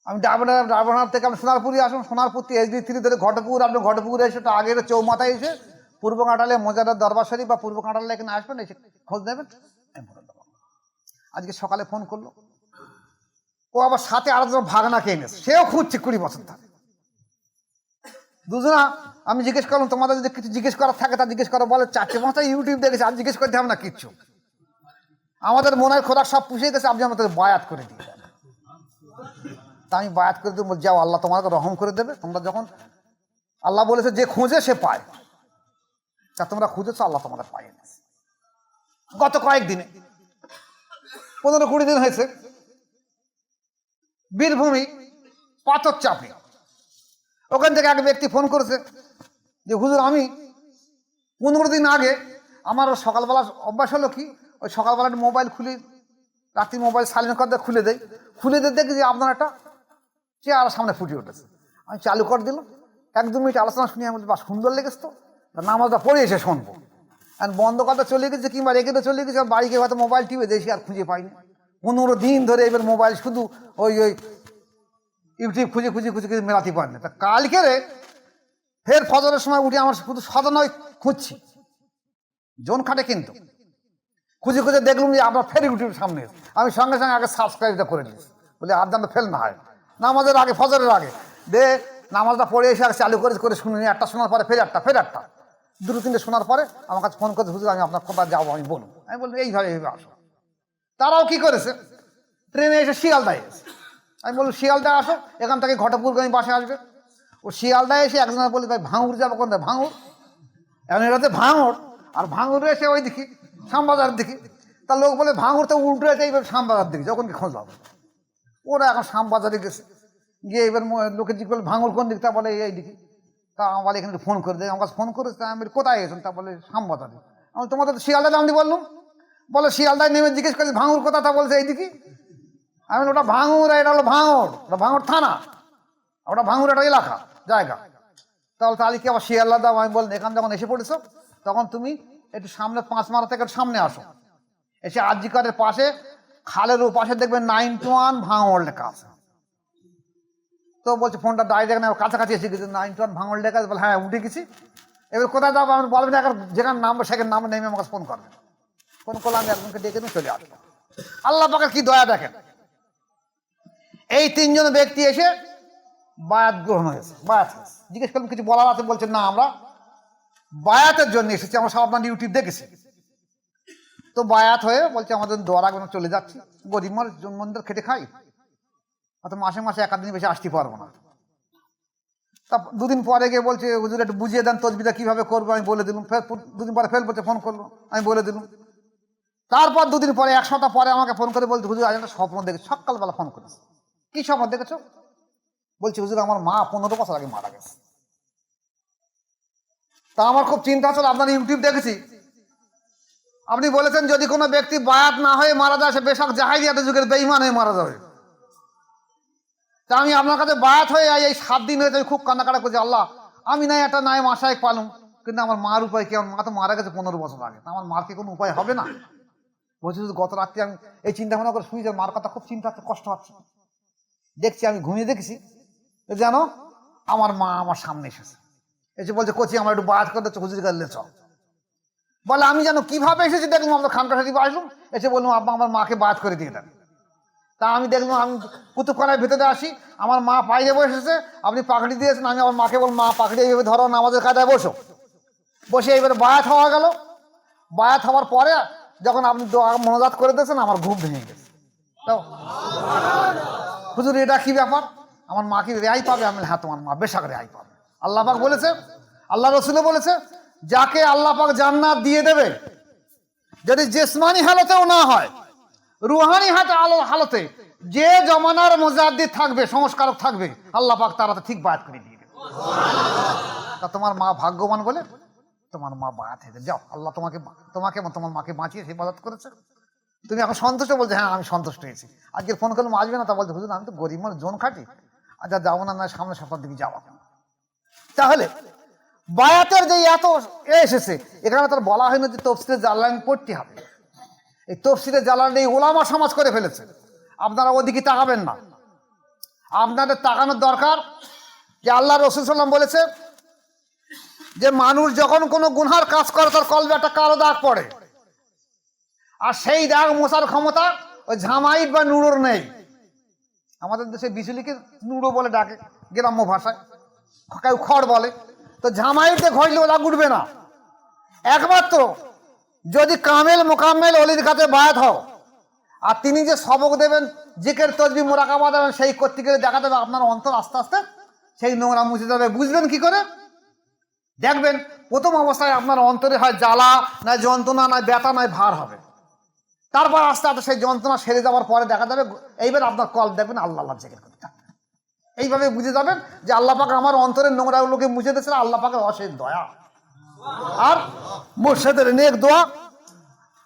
আমি ডায়মন্ড থেকে আমি সোনারপুরে আসুন, সোনারপুর থেকে SB3 ধরে ঘটপুর, আপনি ঘটপুরে এসে তো আগের চৌমাথায় এসে পূর্ব কাঁঠালে মজাদার দরবার শরীফ বা পূর্ব কাঁঠালে এখানে আসবেন, এসে খোঁজ নেবেন। আমি বলে দেবো। আজকে সকালে ফোন করলো, ও আবার সাথে আরো ভাগনাকে এনেছে, সেও খুঁজছে 20 বছর ধরে। দুজনা আমি জিজ্ঞেস করলাম তোমাদের যদি কিছু জিজ্ঞেস করার থাকে তা জিজ্ঞেস করো। বলে 4-5টা ইউটিউব দেখেছি, আর জিজ্ঞেস করতে হবে না কিচ্ছু, আমাদের মনের খোরাক সব পুষে গেছে, আপনি আমাদের বায়াত করে দিই। তা আমি বায়াত করে দেবো, যাও আল্লাহ তোমাকে রহম করে দেবে। তোমরা যখন আল্লাহ বলেছে যে খুঁজে সে পায়, তা তোমরা খুঁজেছো, আল্লাহ তোমাদের পায় না। গত কয়েকদিনে 15-20 দিন হয়েছে বীরভূমি পাথর চাপে ওখান থেকে এক ব্যক্তি ফোন করেছে যে হুজুর আমি 15 দিন আগে আমার সকালবেলা অভ্যাস হলো কি, ওই সকালবেলা মোবাইল খুলি, রাত্রি মোবাইল সাইলেন্ট করে খুলে দিয়ে দেখি যে আপনার একটা চেয়ার সামনে ফুটে উঠেছে। আমি চালু করে দিলাম, 1-2 মিনিট আলোচনা শুনি, আমি বলছি বাহ সুন্দর লেগেছে তো, নামাজটা পড়ে এসে শুনবো। আর বন্ধ কথা চলে গেছে কিংবা রেখে তো চলে গেছে, আর বাড়ি গিয়ে হয়তো মোবাইল টিপে দেখি আর খুঁজে পাইনি। 15 দিন ধরে এবার মোবাইল শুধু ওই ইউটিউব খুঁজে মেলাতে পারিনি। তা কালকে রে ফের ফজরের সময় উঠে আমার শুধু সাধনা খুঁজছি, জোন খাটে কিন্তু খুঁজে দেখলাম যে আপনার ফের ইউটিউব সামনে। আমি সঙ্গে সঙ্গে আগে সাবস্ক্রাইবটা করে নিয়েছি, বলে আর যেন ফেল না হয়। নামাজের আগে, ফজরের আগে দে নামাজটা পড়ে এসে আর চালু করে শুনে একটা শোনার পরে ফের একটা 2-3টে শোনার পরে আমার কাছে ফোন করে হুজুর আমি আপনার কোথায় যাবো আমি বলুন। আমি বললাম এইভাবে আসো। তারাও কি করেছে, ট্রেনে এসে শিয়ালদায় এসে, আমি বললাম শিয়ালদায় আসো, এখান থেকে ঘটকপুরগামী বাসে আসবে। ও শিয়ালদায় এসে একজনের বলে ভাই ভাঙুর যাবো কোন, ভাঙুর এখন এটাতে ভাঙড়, আর ভাঙুরে এসে ওই দেখি শ্যামবাজার দেখি। তা লোক বলে ভাঙুর তো উল্টো আছে, এইবার শ্যামবাজার দেখি, যখন কি খোঁজ পাবো। ওরা এখন শ্যামবাজারে গেছে, গিয়ে এবার লোকে জিজ্ঞেস করলে ভাঙুর কোন দিক, তা বলে এই দিকে। তা আমার বলে এখানে ফোন করে দেয়, আমার কাছে ফোন করেছে। আমি কোথায় গেছেন, তা বলে শ্যামবাজারে। আমি তোমাদের তো শিয়ালদায় নামটি বললাম, বলে শিয়ালদায় নেমে জিজ্ঞেস করি ভাঙুর কোথা, তা বলছে এইদিকে। আমি ওটা ভাঙুর, এটা হলো ভাঙড়, ওটা ভাঙড় থানা, ওটা ভাঙুর একটা এলাকা জায়গা। তাহলে কি আবার শিয়ালদা দাও? আমি বললাম এখান যখন এসে পড়েছো তখন তুমি একটু সামনে 5 মাথা থেকে সামনে আসো, এসে আজিকারের পাশে খালের পাশে দেখবেন 91 ভাঙড় লেখা আছে। তো বলছে ফোনটা ডাইরেক্ট না কাছাকাছি এসে গেছে, 91 ভাঙড় লেখা আছে। বলে হ্যাঁ উঠে গেছি। এবার কোথায় যাবো আমি বলবেন, এখন যেখানে নামবো সেখানে নামে নেমে আমাকে ফোন করবেন। ফোন করলে আমি একজনকে ডেকে নিয়ে চলে আসবো। আল্লাহ পাকের কি দয়া দেখেন, এই 3 জন ব্যক্তি এসে বায়াত গ্রহণ হয়েছে। জিজ্ঞেস করলাম কিছু বলার আছে, বলছেন না আমরা বায়াতের জন্য এসেছি, আমরা সব আপনার ইউটিউব দেখেছি। তো বায়াত হয়ে বলছে আমাদের দোয়া রাখবেন, চলে যাচ্ছি, গরিব মানুষ জন্মদিন খেটে খাই, অত মাসে 1 দিন বেশি আসতে পারবো না। তা 2 দিন পরে গিয়ে বলছে হুজুর একটু বুঝিয়ে দেন তসবিটা কিভাবে করবো। আমি বলে দিলাম। ফের 2 দিন পরে ফের বলছে ফোন করলো, আমি বলে দিলাম। তারপর 2 দিন পরে 1 সপ্তাহ পরে আমাকে ফোন করে বলছে হুজুর আজ একটা স্বপ্ন দেখেছি। সকালবেলা ফোন করেছে, কি স্বপ্ন দেখেছো? বলছি হুজুর আমার মা 15 বছর আগে মারা গেছে। তা আমার খুব চিন্তা হচ্ছিল, আপনার ইউটিউব দেখেছি, আপনি বলেছেন যদি কোনো ব্যক্তি বায়াত না হয়ে মারা যায় সে বেশক জাহেলিয়াতের যুগের বেঈমান হয়ে মারা যাবে। তা আমি আপনার কাছে বায়াত হয়ে এই 7 দিন হয়েছে, আমি খুব কান্নাকাটা করছি, আল্লাহ আমি নাই একটা নাই মাসায় পালুম, কিন্তু আমার মার উপায় কি? আমার মা তো মারা গেছে 15 বছর আগে, আমার মার কি কোনো উপায় হবে না? বলছি গত রাত্রে আমি এই চিন্তা ভাবনা করে শুয়ে, মার কথা খুব চিন্তা হচ্ছে, কষ্ট হচ্ছে। দেখছি আমি ঘুমিয়ে দেখেছি যেন আমার মা আমার সামনে এসে বলছে কোচি আমার একটু বায়াত করে দিচ্ছে, হুজুর গালে চল। বলে আমি যেন কিভাবে এসেছি দেখলাম, আমরা খানকা শরীফ আসলাম, এসে বললাম আব্বা আমার মাকে বায়াত করে দিয়ে দেন। তা আমি দেখলাম, আমি কুতুবখানার ভেতরে আসি, আমার মা পায়ে বসেছে, আপনি পাকড়ি দিয়েছেন। আমি আমার মাকে বল মা পাকড়ি এইভাবে ধরো, আমাদের কায়দায় বসে এইবারে বায়াত হওয়া গেল। বায়াত হওয়ার পরে যখন আপনি মনোজাত করে দিয়েছেন আমার ঘুম ভেঙে গেছে। তো হুজুর এটা কি ব্যাপার, আমার মা কি রেহাই পাবে? আমি হ্যাঁ তোমার মা বেশাক রেহাই পাবে। আল্লাহ পাক বলেছে, আল্লাহ রসুলও বলেছে, যাকে আল্লাহ পাক জান্নাত দিয়ে দেবে যদি জিসমানি হালতেও না হয়, রুহানি হালতে যে জমানার মুজাদ্দিদ থাকবে, সংস্কারক থাকবে, আল্লাহ পাক তারা তো ঠিক বায়াত করে দিয়ে দেবে। তা তোমার মা ভাগ্যবান বলে তোমার মা বায়াত হয়ে যাও, আল্লাহ তোমাকে তোমার মাকে বাঁচিয়ে হেফাজত করেছে, তুমি এখন সন্তুষ্ট? বলছে হ্যাঁ আমি সন্তুষ্ট হয়েছি। আজকে ফোন করলাম আসবে না, তা বলছে হুজুর আমি তো গরিব মানুষ, জোন খাটি, আচ্ছা যাবো না, সামনে সপ্তাহের দিকে যাওয়া। তাহলে বায়াতের যে এত এসেছে, এখানে তার বলা হয়নি যে তফসিরে জালালাইন পড়তে হবে। এই তফসিরে জালালাইন এই ওলামা সমাজ করে ফেলেছে, আপনারা ওদিকে তাকাবেন না। আপনাদের তাকানোর দরকার যে আল্লাহ রাসূল সাল্লাল্লাহু আলাইহি ওয়াসাল্লাম বলেছে যে মানুষ যখন কোনো গুনহার কাজ করে তার কলবে একটা কালো দাগ পড়ে, আর সেই দাগ মোছার ক্ষমতা ওই ঝামাইট বা নুড়োর নেই। আমাদের দেশে বিচুলিকে নুড়ো বলে ডাকে গ্রাম্য ভাষায়, কেউ খড় বলে। তো ঝামাইটে ঘষলে ওরা উঠবে না। একমাত্র যদি কামেল মোকাম্মেল অলির কাছে বায়াত হও, আর তিনি যে সবক দেবেন, জিকির তসবিহ মুরাকাবা দেবেন, সেই করতে গেলে দেখা যাবে আপনার অন্তর আস্তে আস্তে সেই নোংরা মুছে যাবে। বুঝবেন কি করে? দেখবেন প্রথম অবস্থায় আপনার অন্তরে হয় জ্বালা, নয় যন্ত্রণা, নয় ব্যথা, নয় ভার হবে। তারপর আস্তে আস্তে সেই যন্ত্রণা সেরে যাওয়ার পরে দেখা যাবে এইবার আপনার কল দেখবেন আল্লাহ আল্লাহ জিকির করতে থাকবে। এইভাবে বুঝে যাবেন যে আল্লাহ পাক আমার অন্তরের নোংরাগুলোকে মুছে দিয়েছে, আল্লাহ পাকের অশেষ দয়া আর মুর্শিদের নেক দোয়া।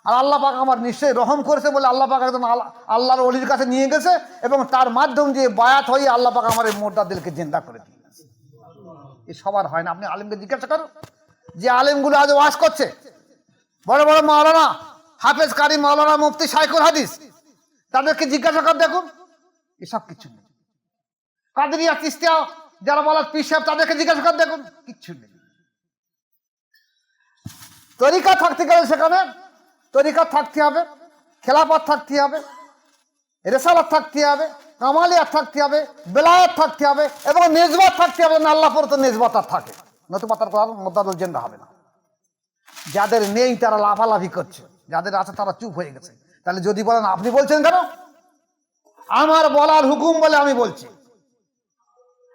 আর আল্লাহ পাক আমার নিশ্চয়ই রহম করেছে বলে আল্লাহ পাক একদম আল্লাহর অলির কাছে নিয়ে গেছে, এবং তার মাধ্যম দিয়ে বায়াত হয়ে আল্লাহ পাক আমার এই মোর্দা দিলকে জিন্দা করে দিয়েছে। এ সবার হয় না। আপনি আলেমকে জিজ্ঞাসা করুন, যে আলেমগুলো আজ ওয়াজ করছে, বড় বড় মাওলানা, হাফেজ কারি মাওলানা, মুফতি, শাইখুল হাদিস, তাদেরকে জিজ্ঞাসা কর দেখুন, এসব কিছু নেই। কাদেরিয়া, চিশতিয়া, যারা বলার পীর সাহেব, তাদেরকে জিজ্ঞাসা কর দেখুন, কিচ্ছু নেই। তরিকা থাকতে গেলে সেখানে তরিকা থাকতে হবে, খেলাফত থাকতে হবে, রেসালাত থাকতে হবে, কামালিয়াত থাকতে হবে, বেলায়েত থাকতে হবে, এবং নেজবাত থাকতে হবে। না আল্লাহ পরে তো নেজবাত আর থাকে, নতুবা তার মোদ্দাদুল জেন্ডা হবে না। যাদের নেই তারা লাফালাফি করছে, যাদের আছে তারা চুপ হয়ে গেছে। তাহলে যদি বলেন আপনি বলছেন কেন? আমার বলার হুকুম বলে আমি বলছি।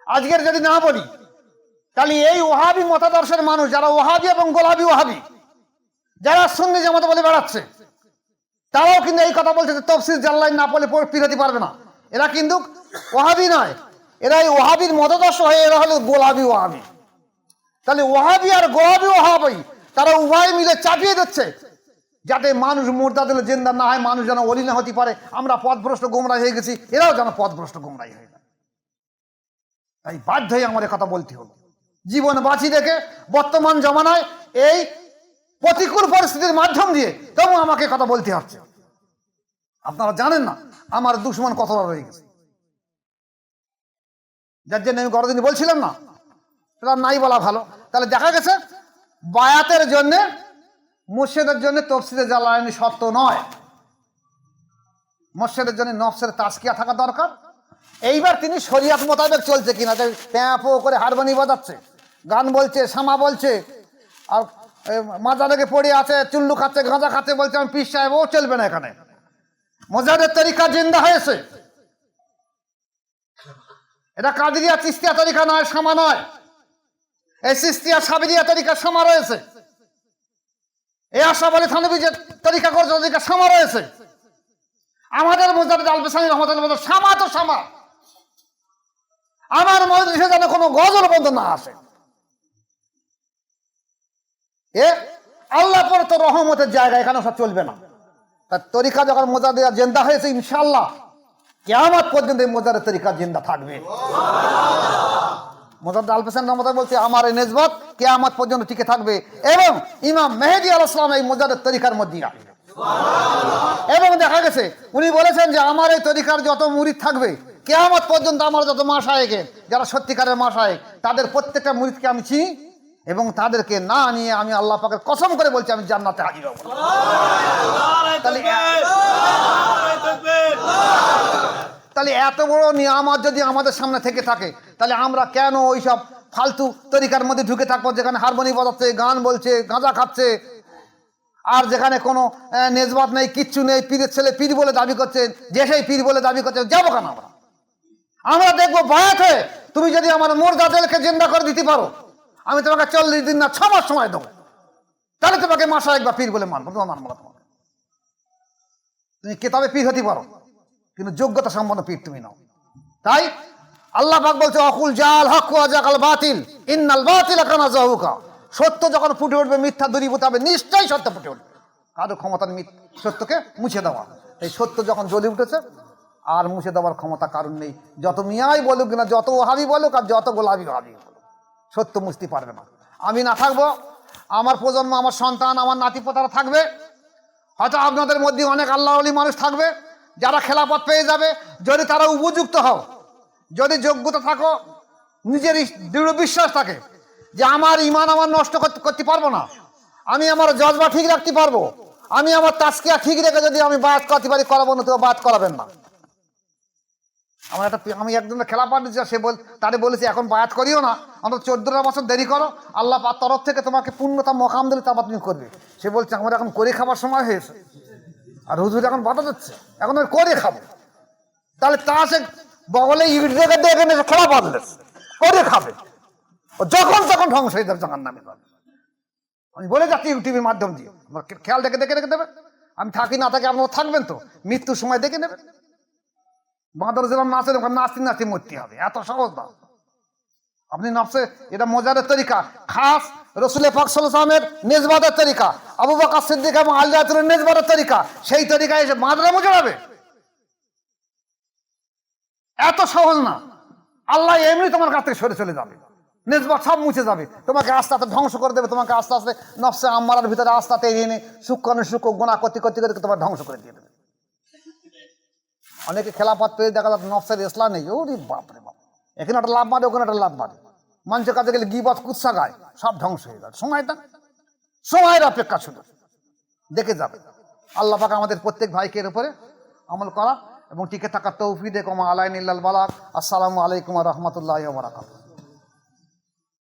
আজকের যদি না বলি, তাহলে এই ওহাবি মতাদর্শের মানুষ, যারা ওহাবি এবং গোলাবি ওহাবি, যারা সুন্নি জামাত বলে বেড়াচ্ছে, তারাও কিন্তু এই কথা বলছে যে তফসির জাল্লাই না পড়লে পীর হতে পারবে না। এরা কিন্তু ওহাবি নয়, এরা এই ওহাবির মতাদর্শ হয়ে এরা হলো গোলাবি ওহাবি। তাহলে ওহাবি আর গোলাবি ওহাবি তারা উভয় মিলে চাপিয়ে দিচ্ছে যাতে মানুষ মুর্দা দিলে জিন্দা না হয়, মানুষ যেন অলি না হতে পারে। আমরা পথভ্রষ্ট গোমরাহী হয়ে গেছি, এরাও যেন পথভ্রষ্ট গোমরাহী হয়ে যায়। তাই বাধ্য হয়ে আমার কথা বলতে হলো। জীবন বাঁচি দেখে বর্তমান জমানায় এই প্রতিকূল পরিস্থিতির মাধ্যম দিয়ে তবু আমাকে কথা বলতে হচ্ছে। আপনারা জানেন না আমার দুশ্মন কতটা রয়ে গেছে, যার জন্য আমি গতদিন বলছিলাম না, সেটা নাই বলা ভালো। তাহলে দেখা গেছে বায়াতের জন্য, মুর্শিদের জন্য তফসিরে জালালাইনি শর্ত নয়। মুর্শিদের জন্য নফসের তাজকিয়া থাকা দরকার। এইবার তিনি শরিয়াত মোতাবেক চলছে কিনা, প্যাঁপো করে হারমোনি বাজাচ্ছে, গান বলছে, শামা বলছে, আর মাজা লেগে পড়ে আছে, চুল্লু খাচ্ছে, গাঁজা খাচ্ছে, বলছে আমি পীর সাহেব, ও চলবে না। এখানে মোজাদের তরিকা জিন্দা হয়েছে। এটা কাদেরিয়া চিশতিয়া তরিকা নয়, শামা নয়। এই চিশতিয়া সাবিরিয়া তরিকা শামা রয়েছে, এই আশরাফ আলী থানভী যে তরিকা করছে তরিকা শামা রয়েছে। আমাদের মোজাদ্দেদ আল-বেসানি রহমাতুল্লাহ শামা তো শামা। আমার মজলিসে যেন কোনো গজল বন্ধ না আসে। এ আল্লাহ পরে তো রহমতের জায়গা, এখানে সব চলবে না। তার তরিকা যখন মোজাদ্দেদ জিন্দা হয়েছে, ইনশাআল্লাহ কিয়ামত পর্যন্ত এই মোজাদ্দেদ তরিকা জিন্দা থাকবে। মোজাদ্দেদ আল-বেসানি রহমাতুল্লাহ বলছে আমার এই নিসবত কিয়ামত পর্যন্ত টিকে থাকবে, এবং ইমাম মেহেদী আলাইহিস সালাম এই মোজাদ্দেদ তরিকার মধ্যে আসবে। এবং দেখা গেছে উনি বলেছেন যে আমার এই তরিকার যত মুরিদ থাকবে কিয়ামত পর্যন্ত, আমার যত মাশায়েখ, যারা সত্যিকারের মাশায়েখ, তাদের প্রত্যেকটা মুরিদকে আমি চিনি, এবং তাদেরকে না নিয়ে আমি আল্লাহ পাকের কসম করে বলছি আমি জান্নাতে হাজির হব। তাহলে এত বড় নিয়ামত যদি আমাদের সামনে থেকে থাকে, তাহলে আমরা কেন ওইসব ফালতু তরিকার মধ্যে ঢুকে থাকবো, যেখানে হারমোনি বাজাচ্ছে, গান বলছে, গাঁজা খাচ্ছে, আর যেখানে কোনো নেজবাত নেই, কিচ্ছু নেই, পীরের ছেলে পীর বলে দাবি করছে, যে সেই পীর বলে দাবি করছে, যাবো কেন আমরা? আমরা দেখবো বায়াত হয়ে তুমি যদি আমার মুর্দা দিলকে জিন্দা করে দিতে পারো, আমি তোমাকে 40 দিন না 6 মাস সময় দেবো, তাহলে তোমাকে মাশায়েখ বা পীর বলে মানবো। তোমার মানবো না, তোমাকে তুমি কিতাবে পীর হতে পারো, কিন্তু যোগ্যতা সম্পন্ন পীর তুমি নাও। তাই আল্লাহ পাক বলছে অকুল জাল হক ওয়া জাকাল বাতিল ইন্নাল বাতিলা কানা যাহুকা। সত্য যখন ফুটে উঠবে, মিথ্যা দূরীভূত হবে, নিশ্চয়ই সত্য ফুটে উঠবে। কারো ক্ষমতা সত্যকে মুছে দেওয়া। এই সত্য যখন জ্বলে উঠেছে, আর মুছে দেওয়ার ক্ষমতা কারণ নেই। যত মিয়াই বলুক না, যত ওহাবি বলুক আর যত গোলাবি ওহাবি বলুক, সত্য মুছতে পারবে না। আমি না থাকবো, আমার প্রজন্ম, আমার সন্তান, আমার নাতিপোতারা থাকবে। হয়তো আপনাদের মধ্যে অনেক আল্লাহ ওলি মানুষ থাকবে যারা খেলাফত পেয়ে যাবে, যদি তারা উপযুক্ত হও, যদি যোগ্যতা থাকো, নিজের দৃঢ় বিশ্বাস থাকে যে আমার ইমান আমার নষ্ট করতে পারবো না, আমি আমার জজবা ঠিক রাখতে পারবো, আমি আমার তাজকিয়া ঠিক রেখে যদি আমি বায়াত করতে পারি, করাবো না, তো বায়াত করাবেন না। আমি একজনের খেলাফত দিচ্ছি, তারে বলেছি এখন বায়াত করিও না, অন্তত 14টা বছর দেরি করো, আল্লাহ পাক তরফ থেকে তোমাকে পূর্ণতা মকাম দিলে তারপর তুমি করবে। সে বলছে আমার এখন করে খাবার সময় হয়েছে, আর হুজুর এখন বাধা দিচ্ছে, এখন আমি করে খাবো। তাহলে তা সে বগলে ইট রেখে দিয়ে এখানে খেলা বাঁধলে করে খাবে, যখন তখন ধ্বংস হয়ে যাবে, জাহান নামে যাবে। আমি বলে যাচ্ছি ইউটিউবের মাধ্যম দিয়ে, আমার খেয়াল রেখে রেখে দেবে। আমি থাকি না থাকি আপনারা থাকবেন তো, মৃত্যুর সময় দেখে নেবেন। বাঁদর যেরকম নাচেন ওখানে নাচতে নাচতে মরতে হবে, এত সহজ না। আপনি নফসে, এটা মজারের তরিকা, খাস রসুল পাক সাল্লাল্লাহু আলাইহি ওয়াসাল্লামের নিসবতের তরিকা, আবু বকর সিদ্দিক এবং আলী রাদিয়াল্লাহু আনহুর নিসবতের তরিকা, সেই তরিকায় এসে বাঁদরে মুছে যাবে, এত সহজ না। আল্লাহ এমনি তোমার কাছ থেকে সরে চলে যাবে, নিসবত সব মুছে যাবে, তোমাকে আস্তে আস্তে ধ্বংস করে দেবে, তোমাকে আস্তে আস্তে নফসে আম্মারার ভিতরে আস্তে আস্তে এনে সূক্ষ্ম গুনাহ করতে করতে করতে তোমার ধ্বংস করে দিয়ে দেবে। অনেকে খেলাফত পেয়ে দেখা যাচ্ছে নফসের ইসলাম নেই, ওরে বাপরে বাপ, এখানে একটা লাভ মারে ওখানে একটা লাভ মারে, মানুষের কাছে গেলে গিবত কুৎসা গায়, সব ধ্বংস হয়ে যায়। সময়ের অপেক্ষা শুধু, দেখে যাবে। আল্লাহ পাক আমাদের প্রত্যেক ভাইকে এর উপরে আমল করা এবং টিকে থাকার তৌফিক দেয়। আলাইন ইল্লাল বালাগ। আসসালামু আলাইকুম ওয়া রাহমাতুল্লাহি ওয়া বারাকাতুহু।